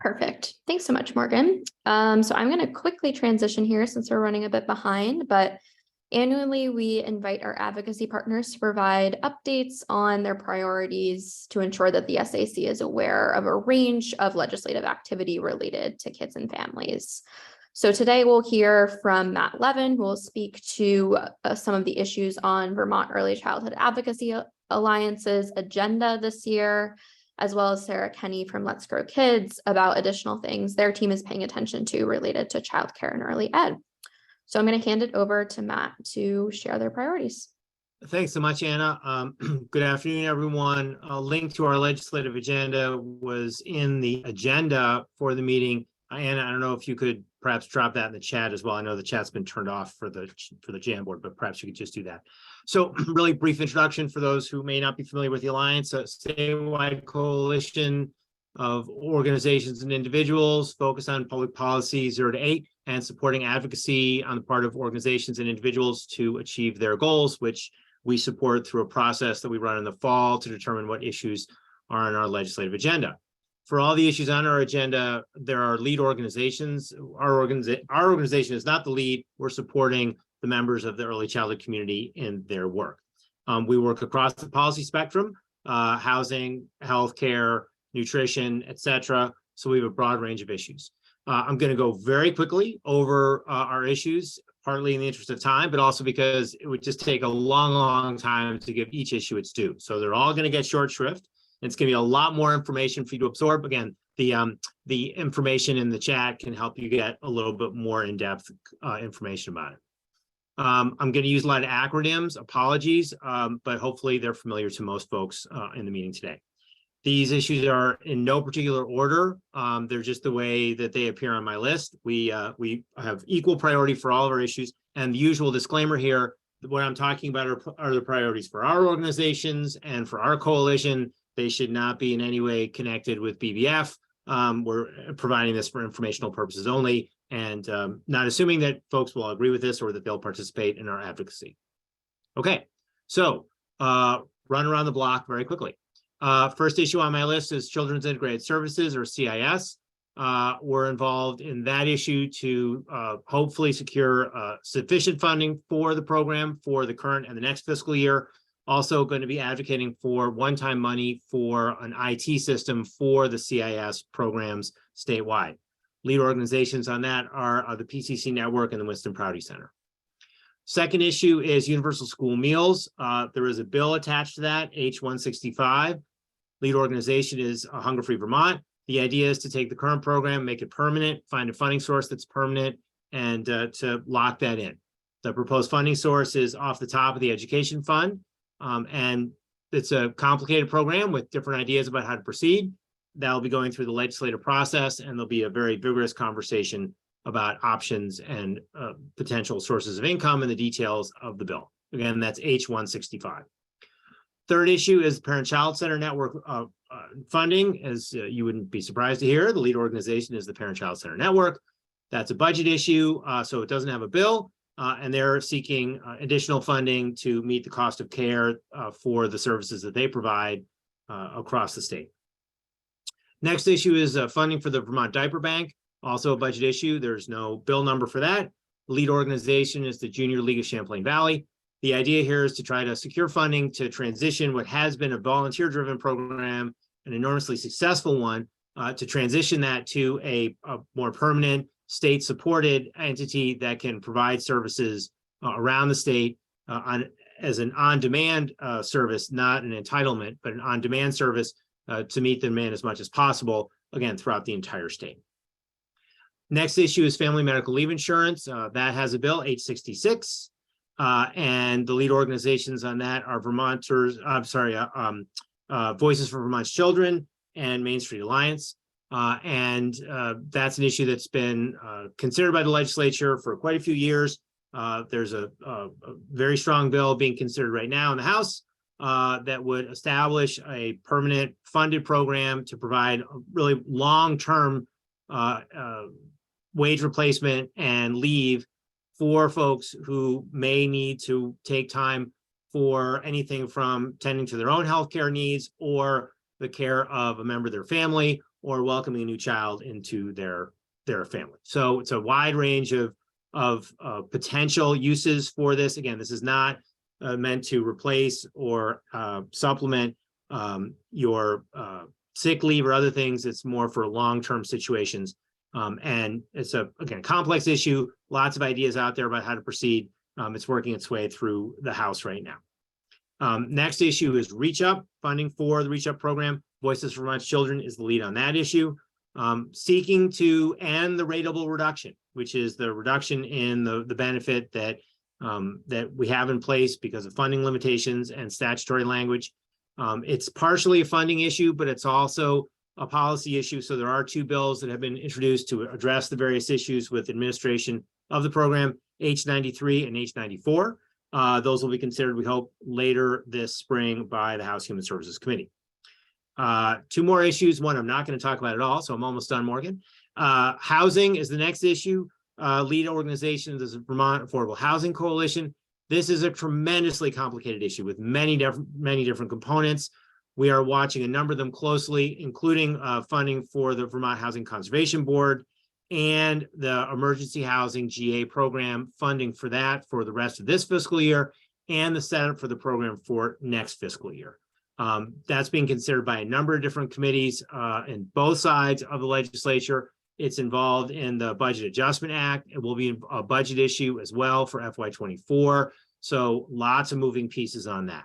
Perfect. Thanks so much, Morgan. So I'm going to quickly transition here since we're running a bit behind, but annually we invite our advocacy partners to provide updates on their priorities to ensure that the SAC is aware of a range of legislative activity related to kids and families. So today we'll hear from Matt Levin, who will speak to some of the issues on Vermont Early Childhood Advocacy Alliance's agenda this year, as well as Sarah Kenny from Let's Grow Kids about additional things their team is paying attention to related to childcare and early ed. So I'm going to hand it over to Matt to share their priorities. Thanks so much, Anna. Good afternoon, everyone. A link to our legislative agenda was in the agenda for the meeting. Anna, I don't know if you could perhaps drop that in the chat as well. I know the chat's been turned off for the Jamboard, but perhaps you could just do that. So really brief introduction for those who may not be familiar with the Alliance, a statewide coalition of organizations and individuals focused on public policy 0 to 8 and supporting advocacy on the part of organizations and individuals to achieve their goals, which we support through a process that we run in the fall to determine what issues are on our legislative agenda. For all the issues on our agenda, there are lead organizations. Our organization is not the lead. We're supporting the members of the early childhood community in their work. We work across the policy spectrum, housing, healthcare, nutrition, etc. So we have a broad range of issues. I'm going to go very quickly over our issues, partly in the interest of time, but also because it would just take a long time to give each issue its due. So they're all going to get short shrift. It's going to be a lot more information for you to absorb. Again, the information in the chat can help you get a little bit more in-depth information about it. I'm going to use a lot of acronyms, apologies, but hopefully they're familiar to most folks in the meeting today. These issues are in no particular order. They're just the way that they appear on my list. We have equal priority for all of our issues. And the usual disclaimer here, what I'm talking about are the priorities for our organizations and for our coalition. They should not be in any way connected with BBF. We're providing this for informational purposes only, and not assuming that folks will agree with this or that they'll participate in our advocacy. Okay, so run around the block very quickly. First issue on my list is Children's Integrated Services, or CIS. We're involved in that issue to hopefully secure sufficient funding for the program for the current and the next fiscal year. Also going to be advocating for one-time money for an IT system for the CIS programs statewide. Lead organizations on that are the PCC Network and the Winston Prouty Center. Second issue is universal school meals. There is a bill attached to that, H-165. Lead organization is Hunger Free Vermont. The idea is to take the current program, make it permanent, find a funding source that's permanent, and to lock that in. The proposed funding source is off the top of the education fund. And it's a complicated program with different ideas about how to proceed. That'll be going through the legislative process, and there'll be a very vigorous conversation about options and potential sources of income and the details of the bill. Again, that's H-165. Third issue is Parent-Child Center Network funding. As you wouldn't be surprised to hear, the lead organization is the Parent-Child Center Network. That's a budget issue, so it doesn't have a bill. And they're seeking additional funding to meet the cost of care for the services that they provide across the state. Next issue is funding for the Vermont Diaper Bank, also a budget issue. There's no bill number for that. The lead organization is the Junior League of Champlain Valley. The idea here is to try to secure funding to transition what has been a volunteer-driven program, an enormously successful one, to transition that to a more permanent, state-supported entity that can provide services around the state as an on-demand service, not an entitlement, but an on-demand service to meet the demand as much as possible, again, throughout the entire state. Next issue is family medical leave insurance. That has a bill, H-66, and the lead organizations on that are Voices for Vermont's Children and Main Street Alliance. That's an issue that's been considered by the legislature for quite a few years. There's a very strong bill being considered right now in the House that would establish a permanent funded program to provide a really long-term wage replacement and leave for folks who may need to take time for anything from tending to their own healthcare needs or the care of a member of their family or welcoming a new child into their family. So it's a wide range of potential uses for this. Again, this is not meant to replace or supplement your sick leave or other things. It's more for long-term situations. And it's again, complex issue, lots of ideas out there about how to proceed. It's working its way through the House right now. Next issue is Reach Up, funding for the Reach Up program. Voices for Vermont's Children is the lead on that issue. Seeking to end the rateable reduction, which is the reduction in the benefit that we have in place because of funding limitations and statutory language. It's partially a funding issue, but it's also a policy issue. So there are two bills that have been introduced to address the various issues with administration of the program, H93 and H94. Those will be considered, we hope, later this spring by the House Human Services Committee. Two more issues. One I'm not going to talk about at all, so I'm almost done, Morgan. Housing is the next issue. Lead organization is the Vermont Affordable Housing Coalition. This is a tremendously complicated issue with many different components. We are watching a number of them closely, including funding for the Vermont Housing Conservation Board and the Emergency Housing GA program, funding for that for the rest of this fiscal year and the setup for the program for next fiscal year. That's being considered by a number of different committees in both sides of the legislature. It's involved in the Budget Adjustment Act. It will be a budget issue as well for FY24. So lots of moving pieces on that.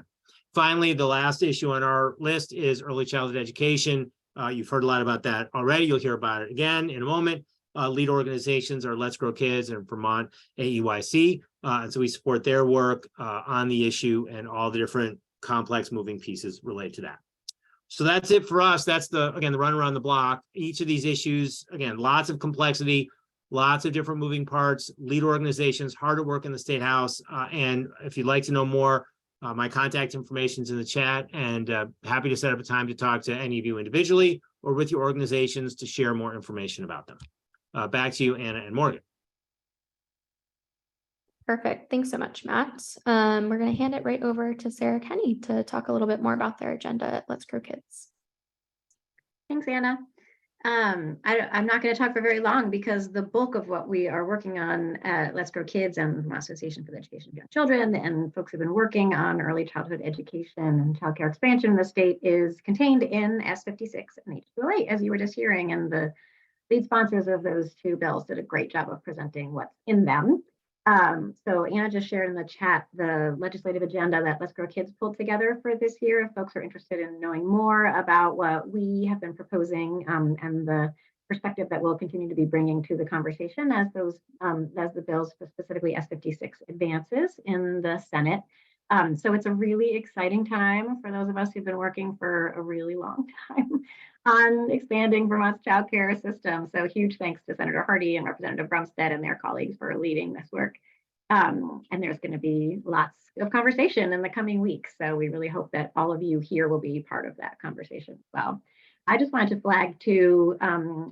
Finally, the last issue on our list is early childhood education. You've heard a lot about that already. You'll hear about it again in a moment. Lead organizations are Let's Grow Kids and Vermont AEYC. And so we support their work on the issue and all the different complex moving pieces related to that. So that's it for us. That's again, the run around the block. Each of these issues, again, lots of complexity, lots of different moving parts, lead organizations, hard at work in the State House. And if you'd like to know more, my contact information is in the chat, and happy to set up a time to talk to any of you individually or with your organizations to share more information about them. Back to you, Anna and Morgan. Perfect. Thanks so much, Matt. We're going to hand it right over to Sarah Kenny to talk a little bit more about their agenda at Let's Grow Kids. Thanks, Anna. I'm not going to talk for very long because the bulk of what we are working on at Let's Grow Kids and the Vermont Association for the Education of Young Children and folks who've been working on early childhood education and childcare expansion in the state is contained in S56 and H208, as you were just hearing, and the lead sponsors of those two bills did a great job of presenting what's in them. So Anna just shared in the chat the legislative agenda that Let's Grow Kids pulled together for this year. If folks are interested in knowing more about what we have been proposing and the perspective that we'll continue to be bringing to the conversation as the bills, specifically S56, advances in the Senate. So it's a really exciting time for those of us who've been working for a really long time on expanding Vermont's childcare system. So huge thanks to Senator Hardy and Representative Brumstead and their colleagues for leading this work. And there's going to be lots of conversation in the coming weeks. So we really hope that all of you here will be part of that conversation as well. I just wanted to flag two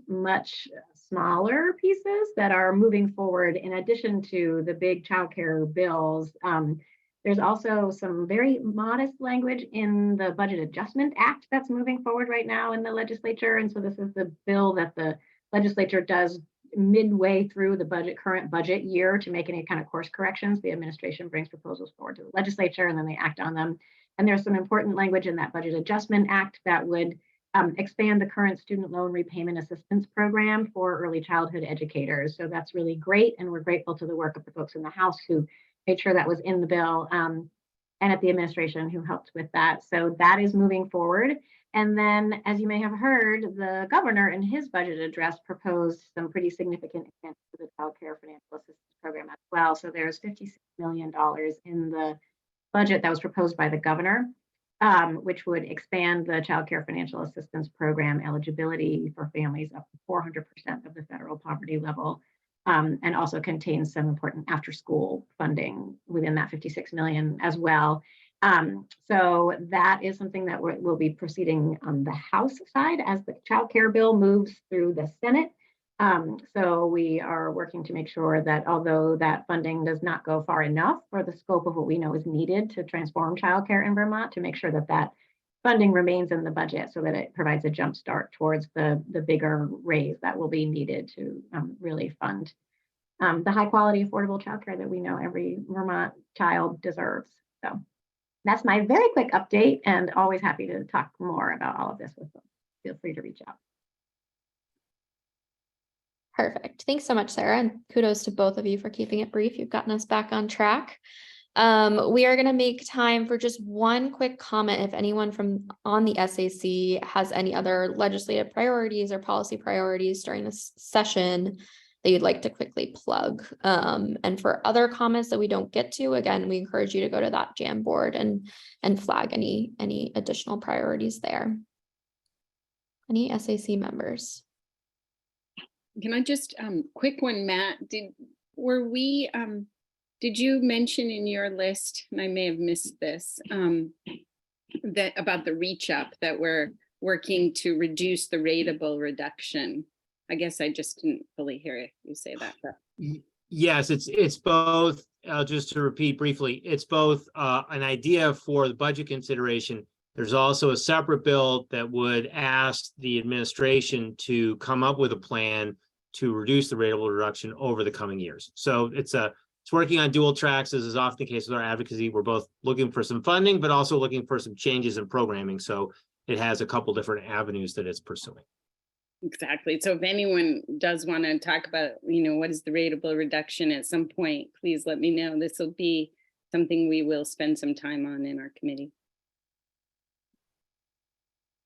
much smaller pieces that are moving forward in addition to the big childcare bills. There's also some very modest language in the Budget Adjustment Act that's moving forward right now in the legislature. And so this is the bill that the legislature does midway through the current budget year to make any kind of course corrections. The administration brings proposals forward to the legislature and then they act on them. And there's some important language in that Budget Adjustment Act that would expand the current student loan repayment assistance program for early childhood educators. So that's really great. And we're grateful to the work of the folks in the House who made sure that was in the bill and at the administration who helped with that. So that is moving forward. And then, as you may have heard, the governor in his budget address proposed some pretty significant expansion to the Child Care Financial Assistance Program as well. So there's $56 million in the budget that was proposed by the governor which would expand the Child Care Financial Assistance Program eligibility for families up to 400% of the federal poverty level, and also contains some important after-school funding within that 56 million as well. So that is something that we'll be proceeding on the House side as the child care bill moves through the Senate. So we are working to make sure that although that funding does not go far enough for the scope of what we know is needed to transform childcare in Vermont, to make sure that that funding remains in the budget so that it provides a jump start towards the bigger raise that will be needed to really fund the high quality, affordable childcare that we know every Vermont child deserves. So that's my very quick update, and always happy to talk more about all of this with them. Feel free to reach out. Perfect. Thanks so much, Sarah, and kudos to both of you for keeping it brief. You've gotten us back on track. We are going to make time for just one quick comment. If anyone from on the SAC has any other legislative priorities or policy priorities during this session that you'd like to quickly plug. And for other comments that we don't get to, again, we encourage you to go to that Jamboard and flag any additional priorities there. Any SAC members? Can I just quick one, Matt? Did you mention in your list, and I may have missed this, that about the reach up that we're working to reduce the rateable reduction? I guess I just didn't fully hear you say that. But. Yes, it's both. Just to repeat briefly, it's both an idea for the budget consideration. There's also a separate bill that would ask the administration to come up with a plan to reduce the rateable reduction over the coming years. So it's working on dual tracks, as is often the case with our advocacy. We're both looking for some funding, but also looking for some changes in programming. So it has a couple different avenues that it's pursuing. Exactly. So if anyone does want to talk about, what is the rateable reduction at some point, please let me know. This will be something we will spend some time on in our committee.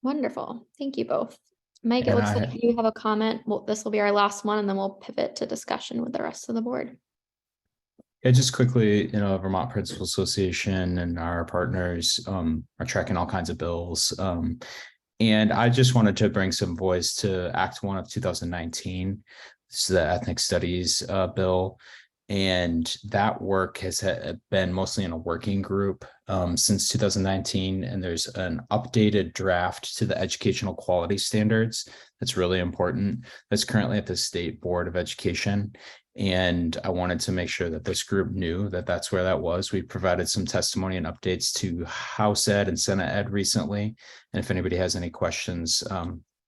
Wonderful. Thank you both. Mike, it looks like you have a comment. Well, this will be our last one, and then we'll pivot to discussion with the rest of the board. Yeah, just quickly, Vermont Principal Association and our partners are tracking all kinds of bills. And I just wanted to bring some voice to Act 1 of 2019. This is the Ethnic Studies bill. And that work has been mostly in a working group since 2019. And there's an updated draft to the educational quality standards that's really important. That's currently at the State Board of Education. And I wanted to make sure that this group knew that that's where that was. We provided some testimony and updates to House Ed and Senate Ed recently. And if anybody has any questions,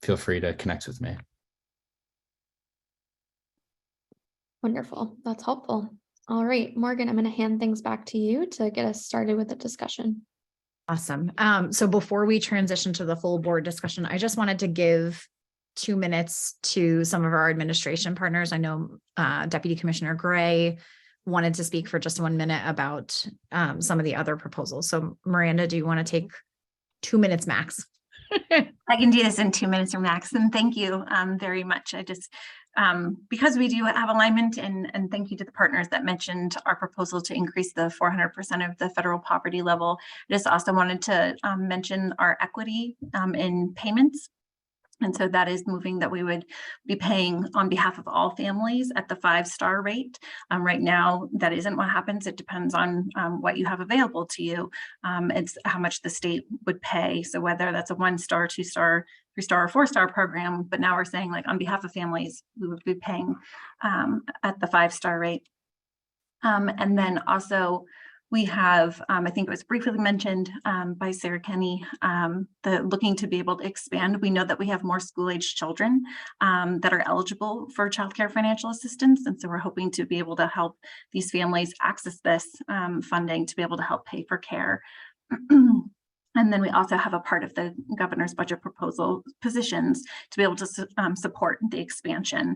feel free to connect with me. Wonderful. That's helpful. All right, Morgan, I'm going to hand things back to you to get us started with the discussion. Awesome. So before we transition to the full board discussion, I just wanted to give 2 minutes to some of our administration partners. I know Deputy Commissioner Gray wanted to speak for just 1 minute about some of the other proposals. So Miranda, do you want to take 2 minutes max? I can do this in 2 minutes or max, and thank you very much. I just, because we do have alignment, and thank you to the partners that mentioned our proposal to increase the 400% of the federal poverty level. I just also wanted to mention our equity in payments. And so that is moving that we would be paying on behalf of all families at the 5-star rate. Right now, that isn't what happens. It depends on what you have available to you. It's how much the state would pay. So whether that's a 1-star, 2-star, 3-star, or 4-star program, but now we're saying, like, on behalf of families, we would be paying at the 5-star rate. And then also, we have, I think it was briefly mentioned by Sarah Kenny, the looking to be able to expand. We know that we have more school-age children that are eligible for childcare financial assistance. And so we're hoping to be able to help these families access this funding to be able to help pay for care. And then we also have a part of the governor's budget proposal positions to be able to support the expansion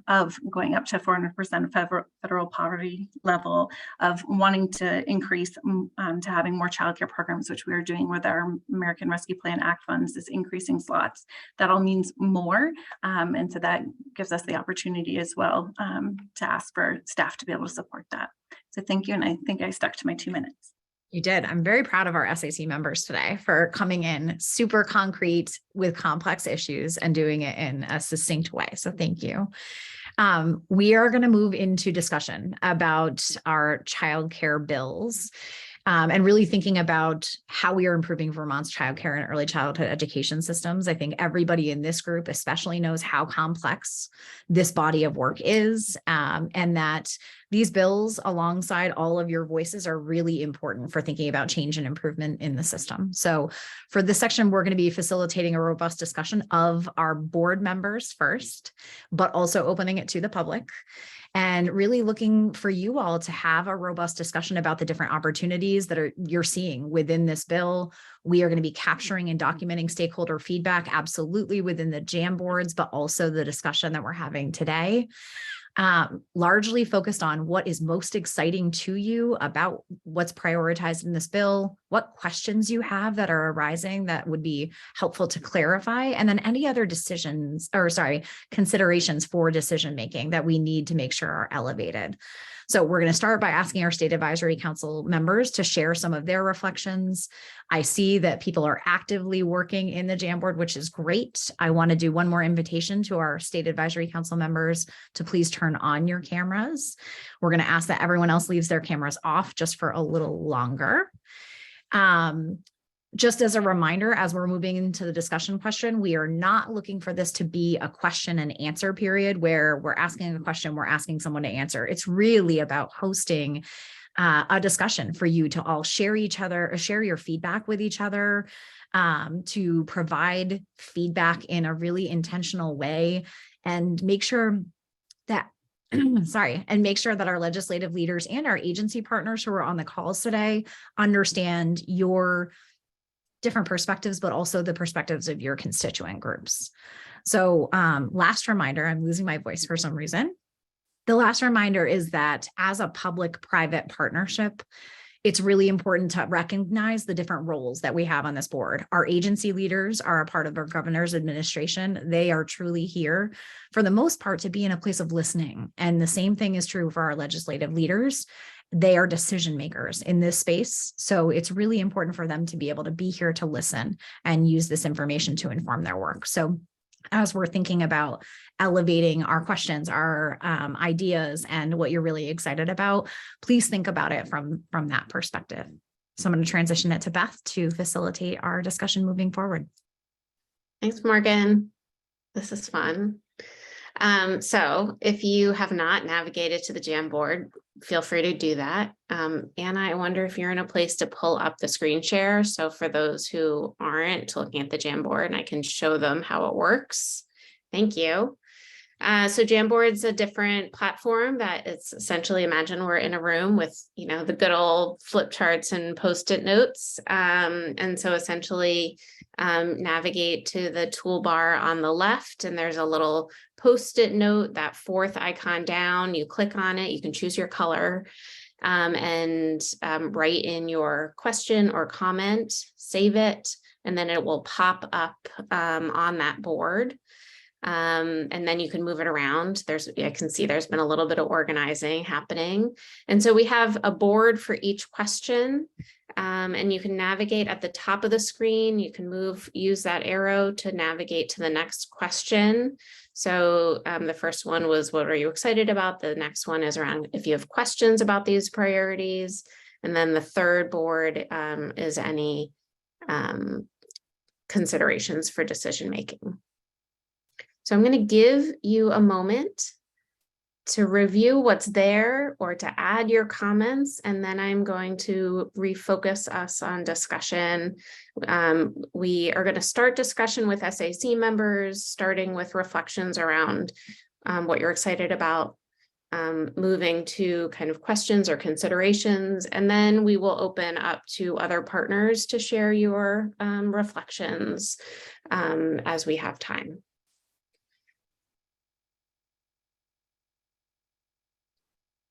of going up to 400% federal poverty level, of wanting to increase to having more childcare programs, which we are doing with our American Rescue Plan Act funds, is increasing slots. That all means more. And so that gives us the opportunity as well to ask for staff to be able to support that. So thank you. And I think I stuck to my 2 minutes. You did. I'm very proud of our SAC members today for coming in super concrete with complex issues and doing it in a succinct way. So thank you. We are going to move into discussion about our childcare bills. And really thinking about how we are improving Vermont's childcare and early childhood education systems. I think everybody in this group especially knows how complex this body of work is, and that these bills, alongside all of your voices, are really important for thinking about change and improvement in the system. So for this section, we're going to be facilitating a robust discussion of our board members first, but also opening it to the public. And really looking for you all to have a robust discussion about the different opportunities that you're seeing within this bill. We are going to be capturing and documenting stakeholder feedback absolutely within the Jamboards, but also the discussion that we're having today. Largely focused on what is most exciting to you about what's prioritized in this bill, what questions you have that are arising that would be helpful to clarify, and then any other considerations for decision making that we need to make sure are elevated. So we're going to start by asking our State Advisory Council members to share some of their reflections. I see that people are actively working in the Jamboard, which is great. I want to do one more invitation to our State Advisory Council members to please turn on your cameras. We're going to ask that everyone else leaves their cameras off just for a little longer. Just as a reminder, as we're moving into the discussion question, we are not looking for this to be a question and answer period where we're asking a question, we're asking someone to answer. It's really about hosting a discussion for you to all share your feedback with each other, to provide feedback in a really intentional way, and make sure that make sure that our legislative leaders and our agency partners who are on the calls today understand your different perspectives, but also the perspectives of your constituent groups. So last reminder, I'm losing my voice for some reason. The last reminder is that as a public-private partnership, it's really important to recognize the different roles that we have on this board. Our agency leaders are a part of our governor's administration. They are truly here, for the most part, to be in a place of listening. And the same thing is true for our legislative leaders. They are decision makers in this space. So it's really important for them to be able to be here to listen and use this information to inform their work. So as we're thinking about elevating our questions, our ideas, and what you're really excited about, please think about it from that perspective. So I'm going to transition it to Beth to facilitate our discussion moving forward. Thanks, Morgan. This is fun. So if you have not navigated to the Jamboard, feel free to do that. Anna, I wonder if you're in a place to pull up the screen share. So for those who aren't looking at the Jamboard, and I can show them how it works. Thank you. So Jamboard's a different platform that it's essentially, imagine we're in a room with, the good old flip charts and Post-it notes. And so essentially navigate to the toolbar on the left, and there's a little Post-it note, that fourth icon down. You click on it, you can choose your color, and write in your question or comment, save it, and then it will pop up on that board. And then you can move it around. I can see there's been a little bit of organizing happening. And so we have a board for each question, and you can navigate at the top of the screen. You can use that arrow to navigate to the next question. So the first one was, what are you excited about? The next one is around if you have questions about these priorities. And then the third board is any considerations for decision making. So I'm going to give you a moment to review what's there or to add your comments, and then I'm going to refocus us on discussion. We are going to start discussion with SAC members, starting with reflections around what you're excited about, moving to kind of questions or considerations, and then we will open up to other partners to share your reflections as we have time.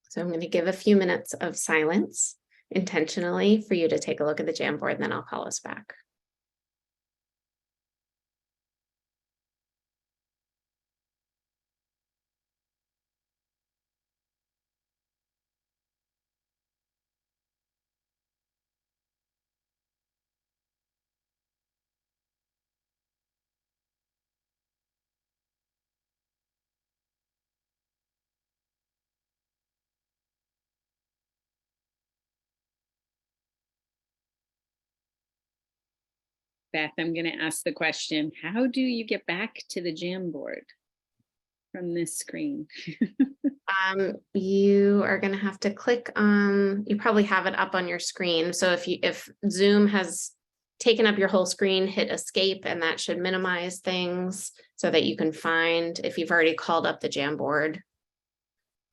So I'm going to give a few minutes of silence intentionally for you to take a look at the Jamboard, and then I'll call us back. Beth, I'm going to ask the question, how do you get back to the Jamboard from this screen? You are going to have to click on, you probably have it up on your screen. So if Zoom has taken up your whole screen, hit escape, and that should minimize things so that you can find, if you've already called up the Jamboard,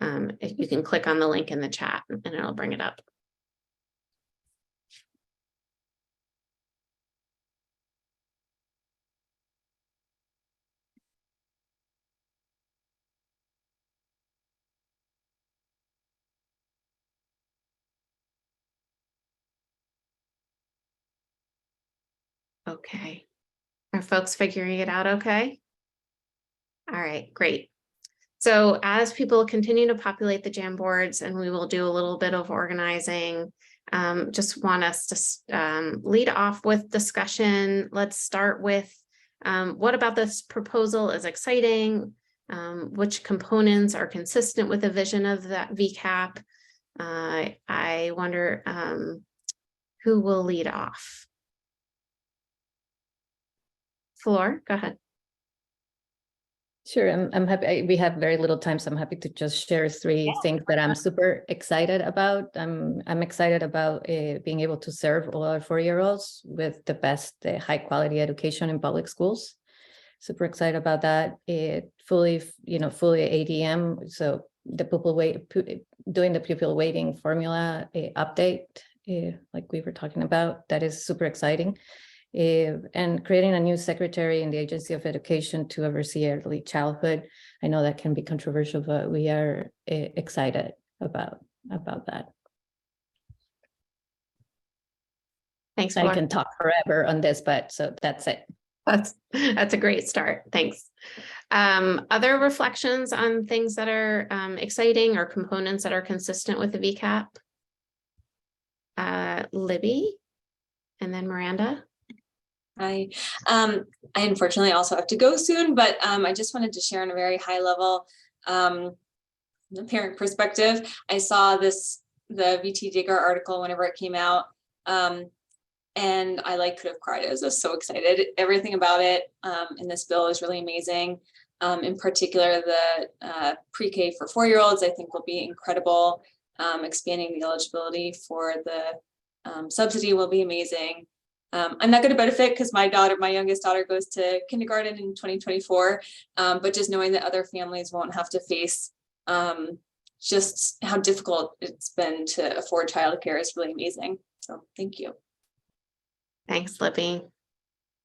if you can click on the link in the chat and it'll bring it up. Okay. Are folks figuring it out okay? All right, great. So as people continue to populate the Jamboards, and we will do a little bit of organizing, just want us to lead off with discussion. Let's start with what about this proposal is exciting? Which components are consistent with the vision of that VCAP? I wonder who will lead off. Flor, go ahead. Sure, I'm happy. We have very little time, so I'm happy to just share three things that I'm super excited about. I'm excited about being able to serve all our 4-year-olds with the best high quality education in public schools. Super excited about that. Fully ADM. So the doing the pupil weighting formula update, like we were talking about, that is super exciting. And creating a new secretary in the Agency of Education to oversee early childhood. I know that can be controversial, but we are excited about that. Thanks, I Flor. can talk forever on this, but so that's it. That's a great start. Thanks. Other reflections on things that are exciting or components that are consistent with the VCAP? Libby, and then Miranda. I unfortunately also have to go soon, but I just wanted to share on a very high level, the parent perspective. I saw the VT Digger article whenever it came out, and I could have cried. I was just so excited. Everything about it in this bill is really amazing. In particular, the pre-K for 4-year-olds, I think will be incredible. Expanding the eligibility for the subsidy will be amazing. I'm not going to benefit because my youngest daughter goes to kindergarten in 2024, but just knowing that other families won't have to face just how difficult it's been to afford childcare is really amazing. So thank you. Thanks, Libby.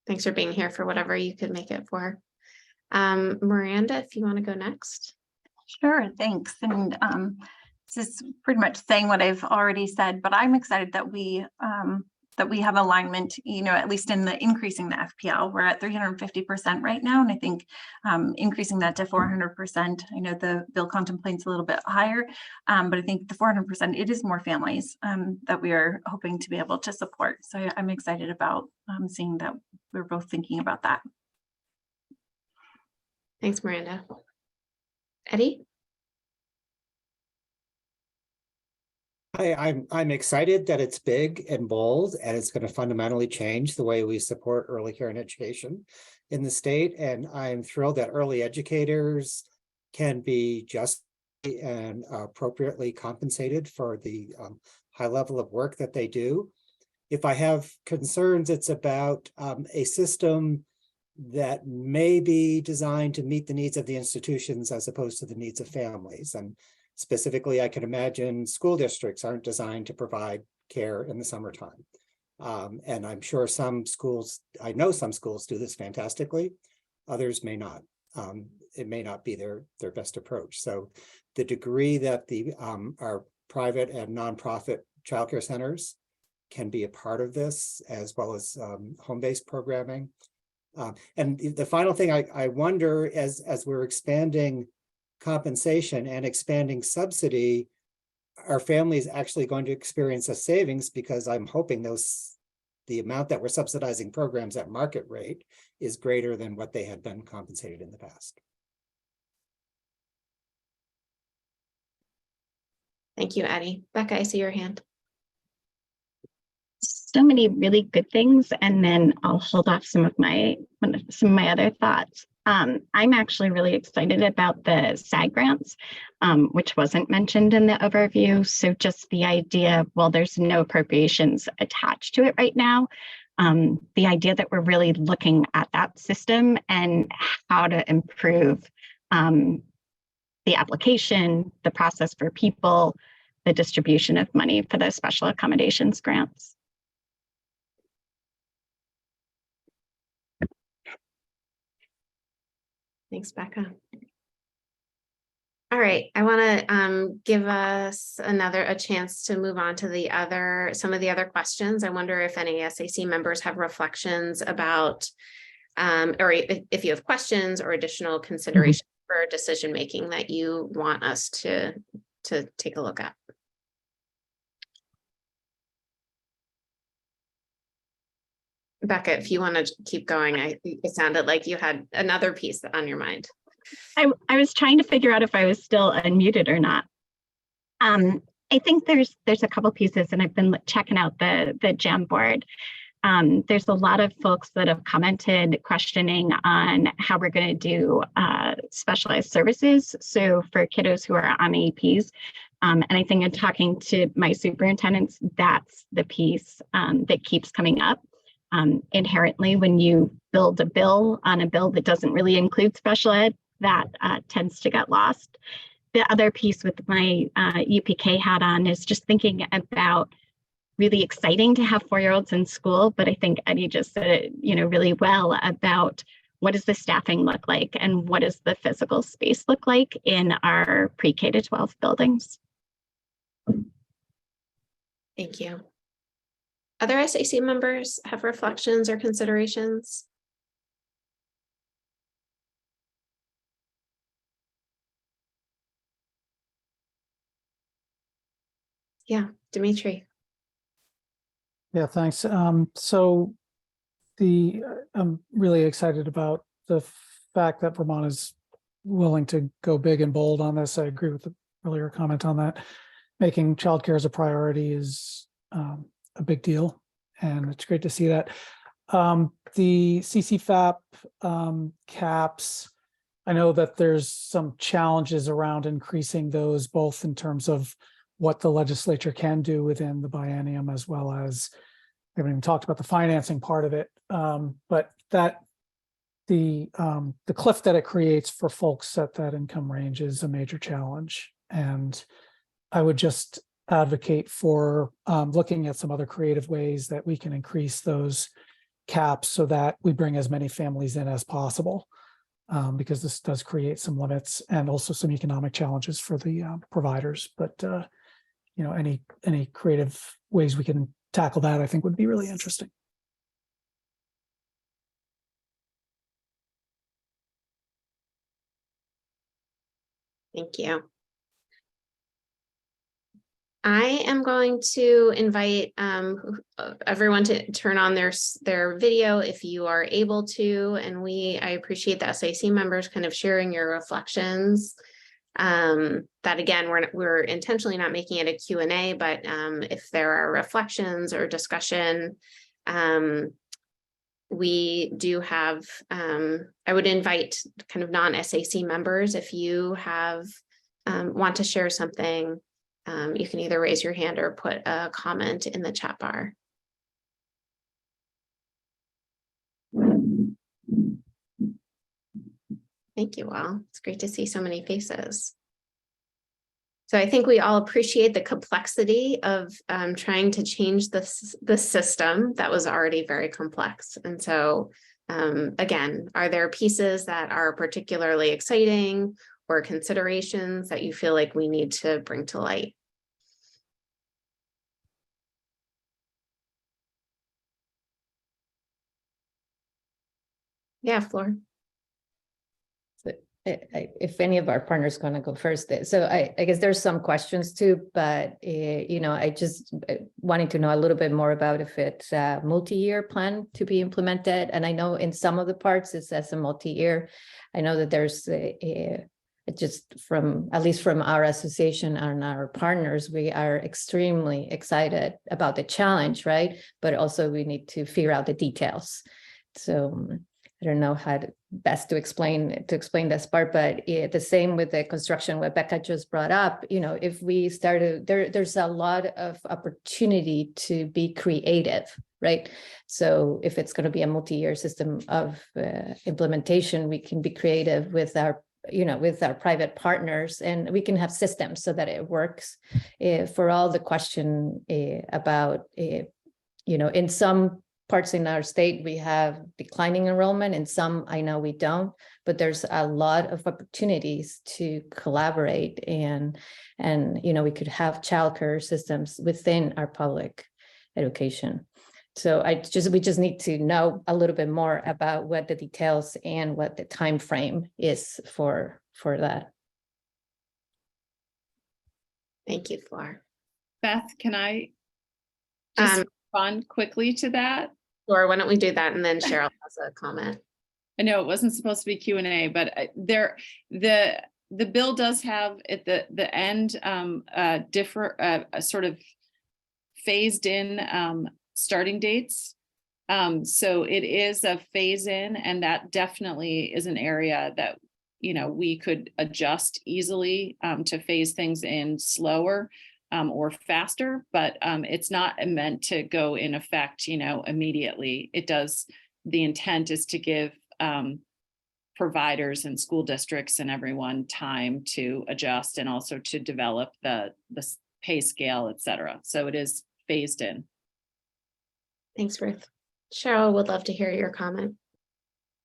Thanks for being here for whatever you could make it for. Miranda, if you want to go next. Sure, thanks. And this is pretty much saying what I've already said, but I'm excited that we have alignment, at least in the increasing the FPL. We're at 350% right now. And I think increasing that to 400%, I know the bill contemplates a little bit higher, but I think the 400%, it is more families that we are hoping to be able to support. So I'm excited about seeing that we're both thinking about that. Thanks, Miranda. Eddie? I'm excited that it's big and bold, and it's going to fundamentally change the way we support early care and education in the state. And I'm thrilled that early educators can be just and appropriately compensated for the high level of work that they do. If I have concerns, it's about a system that may be designed to meet the needs of the institutions as opposed to the needs of families. And specifically, I can imagine school districts aren't designed to provide care in the summertime. And I'm sure some schools, I know some schools do this fantastically, others may not. It may not be their best approach. So the degree that our private and nonprofit childcare centers can be a part of this, as well as home-based programming. And the final thing I wonder, as we're expanding compensation and expanding subsidy, are families actually going to experience a savings? Because I'm hoping the amount that we're subsidizing programs at market rate is greater than what they had been compensated in the past. Thank you, Eddie. Becca, I see your hand. so many really good things, and then I'll hold off some of my other thoughts. I'm actually really excited about the SAG grants, which wasn't mentioned in the overview. So just the idea, well, there's no appropriations attached to it right now. The idea that we're really looking at that system and how to improve the application, the process for people, the distribution of money for those special accommodations grants. Thanks, Becca. All right, I want to give us a chance to move on to some of the other questions. I wonder if any SAC members have reflections about, or if you have questions or additional considerations for decision making that you want us to take a look at. Becca, if you want to keep going, it sounded like you had another piece on your mind. I was trying to figure out if I was still unmuted or not. I think there's a couple pieces, and I've been checking out the Jamboard. There's a lot of folks that have commented questioning on how we're going to do specialized services. So for kiddos who are on APs, and I think in talking to my superintendents, that's the piece that keeps coming up. Inherently, when you build a bill on a bill that doesn't really include special ed, that tends to get lost. The other piece with my UPK hat on is just thinking about really exciting to have 4-year-olds in school, but I think Eddie just said it, really well about what does the staffing look like and what does the physical space look like in our pre-K to 12 buildings. Thank you. Other SAC members have reflections or considerations? Yeah, Dimitri. Yeah, thanks. So I'm really excited about the fact that Vermont is willing to go big and bold on this. I agree with the earlier comment on that. Making childcare as a priority is a big deal, and it's great to see that. The CCFAP caps, I know that there's some challenges around increasing those, both in terms of what the legislature can do within the biennium, as well as, we haven't even talked about the financing part of it, but that the cliff that it creates for folks at that income range is a major challenge. And I would just advocate for looking at some other creative ways that we can increase those caps so that we bring as many families in as possible, because this does create some limits and also some economic challenges for the providers. But any creative ways we can tackle that, I think, would be really interesting. Thank you. I am going to invite everyone to turn on their video if you are able to, and I appreciate the SAC members kind of sharing your reflections. That again, we're intentionally not making it a Q&A, but if there are reflections or discussion, we do have, I would invite kind of non-SAC members, if you want to share something, you can either raise your hand or put a comment in the chat bar. Thank you all. It's great to see so many faces. So I think we all appreciate the complexity of trying to change the system that was already very complex. And so again, are there pieces that are particularly exciting or considerations that you feel like we need to bring to light? Yeah, Flor. If any of our partners going to go first, so I guess there's some questions too, but I just wanted to know a little bit more about if it's a multi-year plan to be implemented. And I know in some of the parts it says a multi-year. I know that there's it just from, at least from our association and our partners, we are extremely excited about the challenge, right? But also we need to figure out the details. So I don't know how best to explain this part, but the same with the construction, what Becca just brought up, you know, if we started, there's a lot of opportunity to be creative, right? So if it's going to be a multi-year system of implementation, we can be creative with our private partners, and we can have systems so that it works. For all the question about, in some parts in our state, we have declining enrollment, and some I know we don't, but there's a lot of opportunities to collaborate, and we could have childcare systems within our public education. So we just need to know a little bit more about what the details and what the time frame is for that. Thank you, Flor. Beth, can I just respond quickly to that? Or why don't we do that, and then Cheryl has a comment. I know it wasn't supposed to be Q&A, but the bill does have at the end a sort of phased in starting dates. So it is a phase in, and that definitely is an area that, we could adjust easily to phase things in slower or faster, but it's not meant to go in effect, immediately. The intent is to give providers and school districts and everyone time to adjust, and also to develop the pay scale, et cetera. So it is phased in. Thanks, Ruth. Cheryl would love to hear your comment.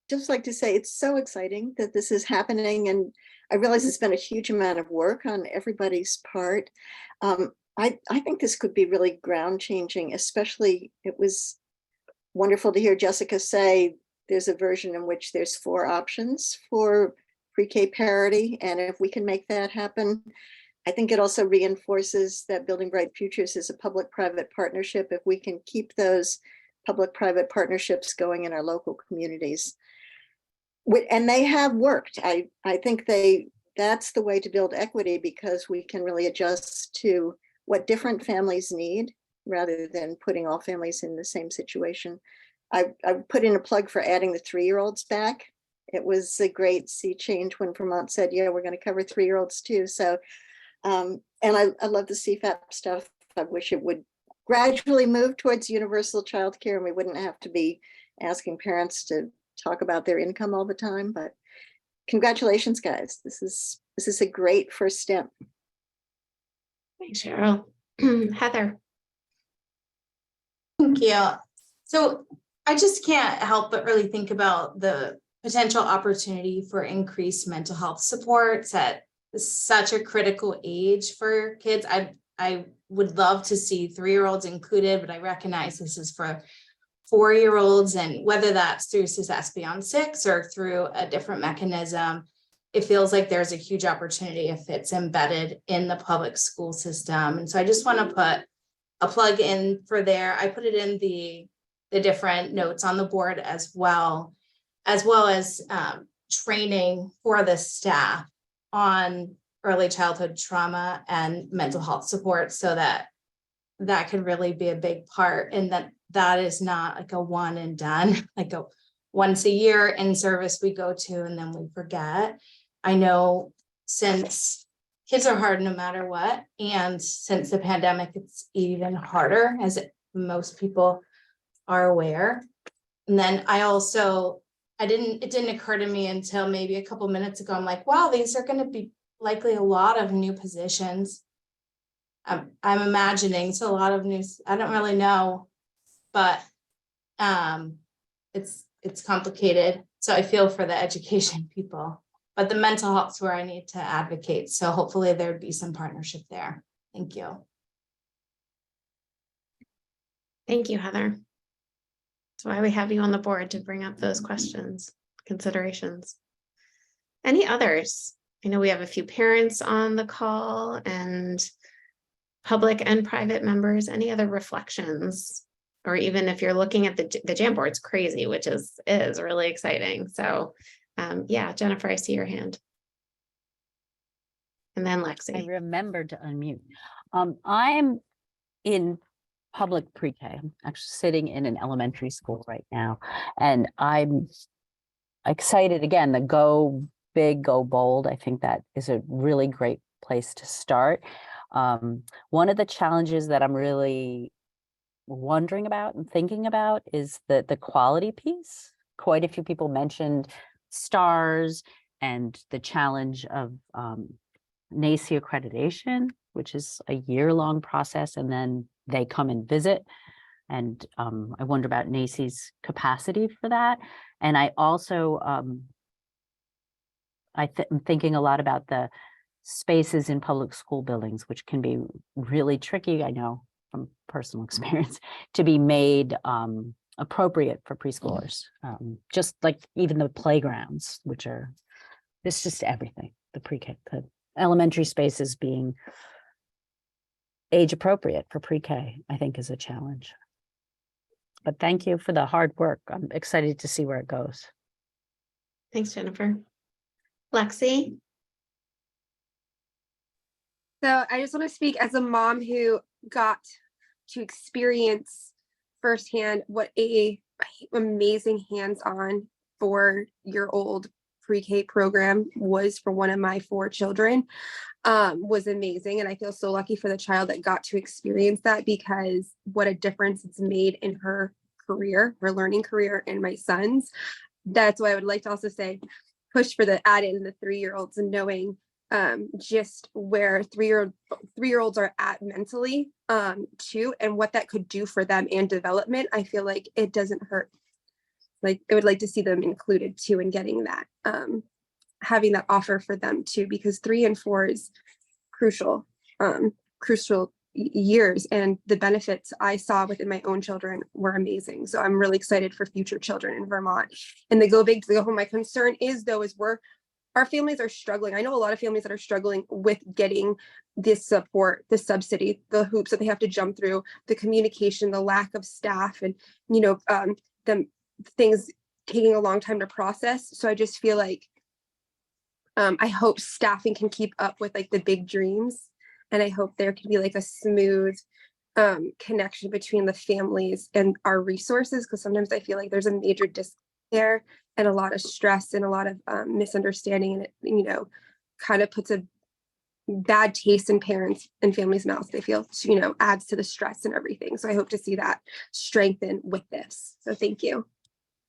Just like to say it's so exciting that this is happening, and I realize it's been a huge amount of work on everybody's part. I think this could be really ground changing, especially it was wonderful to hear Jessica say there's a version in which there's 4 options for pre-K parity, and if we can make that happen, I think it also reinforces that Building Bright Futures is a public-private partnership. If we can keep those public-private partnerships going in our local communities, and they have worked. I think that's the way to build equity, because we can really adjust to what different families need rather than putting all families in the same situation. I put in a plug for adding the 3-year-olds back. It was a great sea change when Vermont said, yeah, we're going to cover 3-year-olds too. So, and I love the CFAP stuff. I wish it would gradually move towards universal childcare, and we wouldn't have to be asking parents to talk about their income all the time. But congratulations, guys. This is a great first step. Thanks, Cheryl. Heather. Thank you. So I just can't help but really think about the potential opportunity for increased mental health supports at such a critical age for kids. I would love to see 3-year-olds included, but I recognize this is for 4-year-olds, and whether that's through Success Beyond 6 or through a different mechanism, it feels like there's a huge opportunity if it's embedded in the public school system. And so I just want to put a plug in for there. I put it in the different notes on the board as well as training for the staff on early childhood trauma and mental health support, so that could really be a big part, and that is not like a one and done, like a once a year in service we go to and then we forget. I know since kids are hard no matter what, and since the pandemic, it's even harder, as most people are aware. And then it didn't occur to me until maybe a couple minutes ago. I'm like, wow, these are going to be likely a lot of new positions. I'm imagining, so a lot of new, I don't really know, but it's complicated. So I feel for the education people, but the mental health is where I need to advocate. So hopefully there'd be some partnership there. Thank you. Thank you, Heather. That's why we have you on the board, to bring up those questions, considerations. Any others? I know we have a few parents on the call and public and private members. Any other reflections? Or even if you're looking at the Jamboard, it's crazy, which is really exciting. So yeah, Jennifer, I see your hand. And then I Lexi. remembered to unmute. I'm in public pre-K. I'm actually sitting in an elementary school right now, and I'm excited again to go big, go bold. I think that is a really great place to start. One of the challenges that I'm really wondering about and thinking about is the quality piece. Quite a few people mentioned STARS and the challenge of NACE accreditation, which is a year-long process, and then they come and visit. And I wonder about NACE's capacity for that. And I also, I'm thinking a lot about the spaces in public school buildings, which can be really tricky, I know from personal experience, to be made appropriate for preschoolers. Just like even the playgrounds, which are, it's just everything, the pre-K, the elementary spaces being age appropriate for pre-K, I think is a challenge. But thank you for the hard work. I'm excited to see where it goes. Thanks, Jennifer. Lexi? So I just want to speak as a mom who got to experience firsthand what a amazing hands-on 4-year-old pre-K program was for one of my 4 children. Was amazing. And I feel so lucky for the child that got to experience that, because what a difference it's made in her career, her learning career, and my son's. That's why I would like to also say, push for the add in the 3-year-olds, and knowing just where 3-year-olds are at mentally too, and what that could do for them and development. I feel like it doesn't hurt. Like, I would like to see them included too in getting that, having that offer for them too, because 3 and 4 is crucial years, and the benefits I saw within my own children were amazing. So I'm really excited for future children in Vermont. And the go big to go home. My concern is though, is our families are struggling. I know a lot of families that are struggling with getting this support, the subsidy, the hoops that they have to jump through, the communication, the lack of staff, and the things taking a long time to process. So I just feel like I hope staffing can keep up with like the big dreams, and I hope there can be like a smooth connection between the families and our resources, because sometimes I feel like there's a major disconnect there, and a lot of stress and a lot of misunderstanding, and it kind of puts a bad taste in parents and families' mouths. They feel adds to the stress and everything. So I hope to see that strengthen with this. So thank you.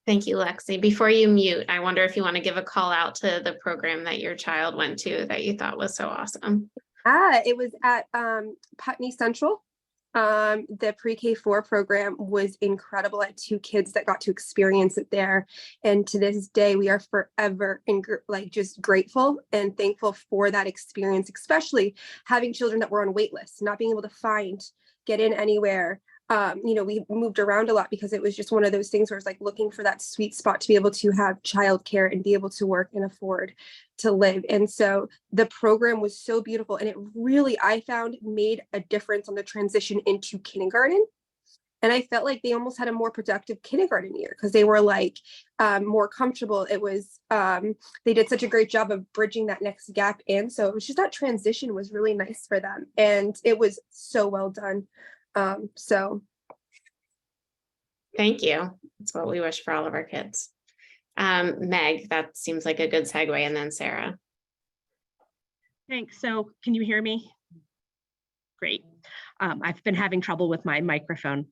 Thank you, Lexi. Before you mute, I wonder if you want to give a call out to the program that your child went to that you thought was so awesome. It was at Putney Central. The pre-K 4 program was incredible. I had 2 kids that got to experience it there. And to this day, we are forever just grateful and thankful for that experience, especially having children that were on wait lists, not being able to get in anywhere. We moved around a lot because it was just one of those things where it's like looking for that sweet spot to be able to have childcare and be able to work and afford to live. And so the program was so beautiful, and it really, I found, made a difference on the transition into kindergarten. And I felt like they almost had a more productive kindergarten year because they were more comfortable. It was, they did such a great job of bridging that next gap in. So it was just, that transition was really nice for them. And it was so well done. Thank you. That's what we wish for all of our kids. Meg, that seems like a good segue, and then Sarah. Thanks. So can you hear me? Great. I've been having trouble with my microphone.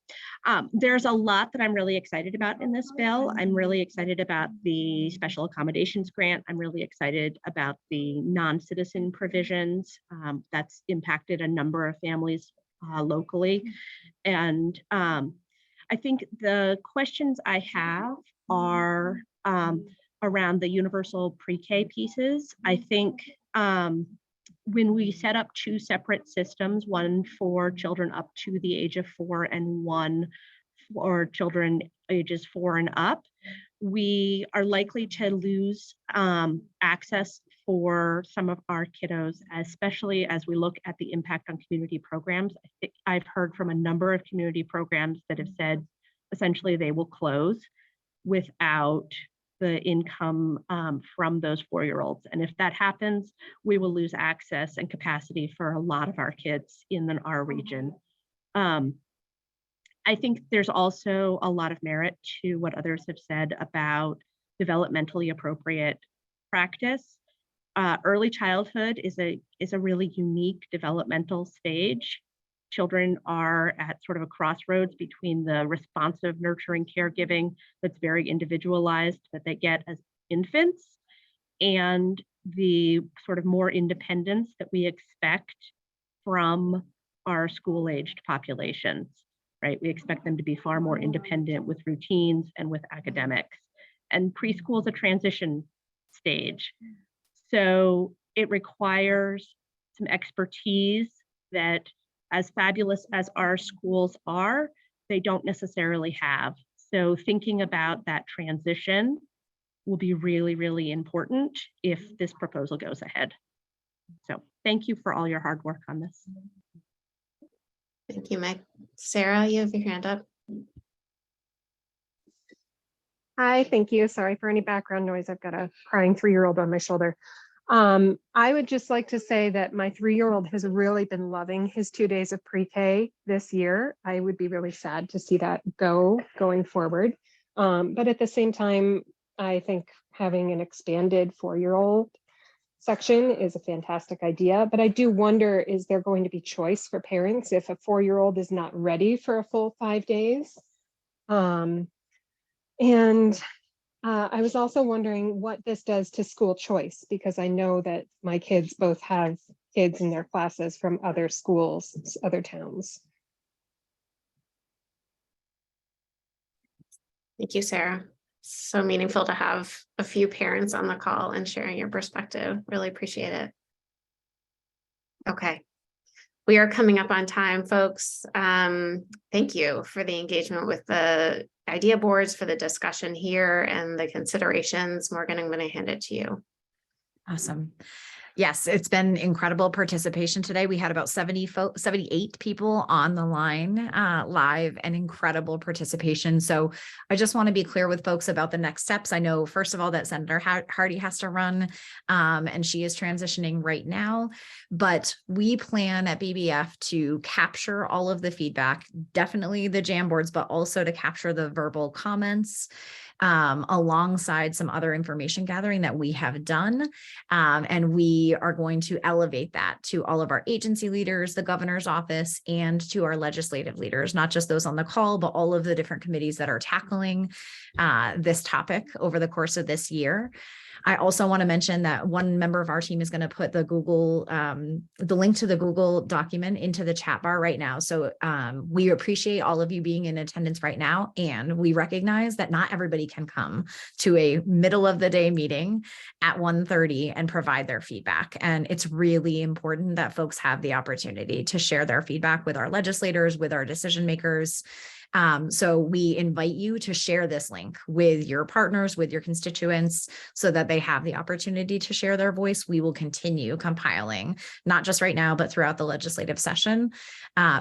There's a lot that I'm really excited about in this bill. I'm really excited about the special accommodations grant. I'm really excited about the non-citizen provisions that's impacted a number of families locally. And I think the questions I have are around the universal pre-K pieces. I think when we set up 2 separate systems, one for children up to the age of 4 and one for children ages 4 and up, we are likely to lose access for some of our kiddos, especially as we look at the impact on community programs. I think I've heard from a number of community programs that have said essentially they will close without the income from those 4-year-olds. And if that happens, we will lose access and capacity for a lot of our kids in our region. I think there's also a lot of merit to what others have said about developmentally appropriate practice. Early childhood is a really unique developmental stage. Children are at sort of a crossroads between the responsive, nurturing caregiving that's very individualized that they get as infants, and the sort of more independence that we expect from our school-aged populations, right? We expect them to be far more independent with routines and with academics. And preschool is a transition stage. So it requires some expertise that, as fabulous as our schools are, they don't necessarily have. So thinking about that transition will be really, really important if this proposal goes ahead. So thank you for all your hard work on this. Thank you, Meg. Sarah, you have your hand up. Hi, thank you. Sorry for any background noise. I've got a crying 3-year-old on my shoulder. I would just like to say that my 3-year-old has really been loving his 2 days of pre-K this year. I would be really sad to see that going forward. But at the same time, I think having an expanded 4-year-old section is a fantastic idea. But I do wonder, is there going to be choice for parents if a 4-year-old is not ready for a full 5 days? I was also wondering what this does to school choice, because I know that my kids both have kids in their classes from other schools, other towns. Thank you, Sarah. So meaningful to have a few parents on the call and sharing your perspective. Really appreciate it. Okay. We are coming up on time, folks. Thank you for the engagement with the idea boards, for the discussion here and the considerations. Morgan, I'm going to hand it to you. Awesome. Yes, it's been incredible participation today. We had about 78 people on the line live, and incredible participation. So I just want to be clear with folks about the next steps. I know, first of all, that Senator Hardy has to run, and she is transitioning right now, but we plan at BBF to capture all of the feedback, definitely the Jamboards, but also to capture the verbal comments alongside some other information gathering that we have done. And we are going to elevate that to all of our agency leaders, the governor's office, and to our legislative leaders, not just those on the call, but all of the different committees that are tackling this topic over the course of this year. I also want to mention that one member of our team is going to put the link to the Google document into the chat bar right now. So we appreciate all of you being in attendance right now. And we recognize that not everybody can come to a middle of the day meeting at 1:30 and provide their feedback. And it's really important that folks have the opportunity to share their feedback with our legislators, with our decision makers. So we invite you to share this link with your partners, with your constituents, so that they have the opportunity to share their voice. We will continue compiling, not just right now, but throughout the legislative session,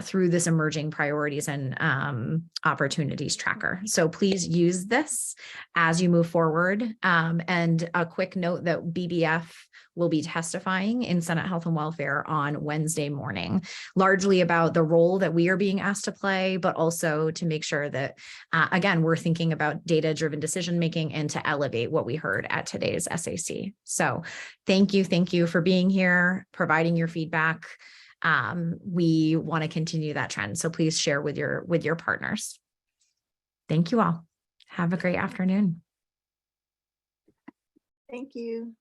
through this emerging priorities and opportunities tracker. So please use this as you move forward. And a quick note that BBF will be testifying in Senate Health and Welfare on Wednesday morning, largely about the role that we are being asked to play, but also to make sure that, again, we're thinking about data-driven decision-making and to elevate what we heard at today's SAC. So thank you for being here, providing your feedback. We want to continue that trend. So please share with your partners. Thank you all. Have a great afternoon. Thank you.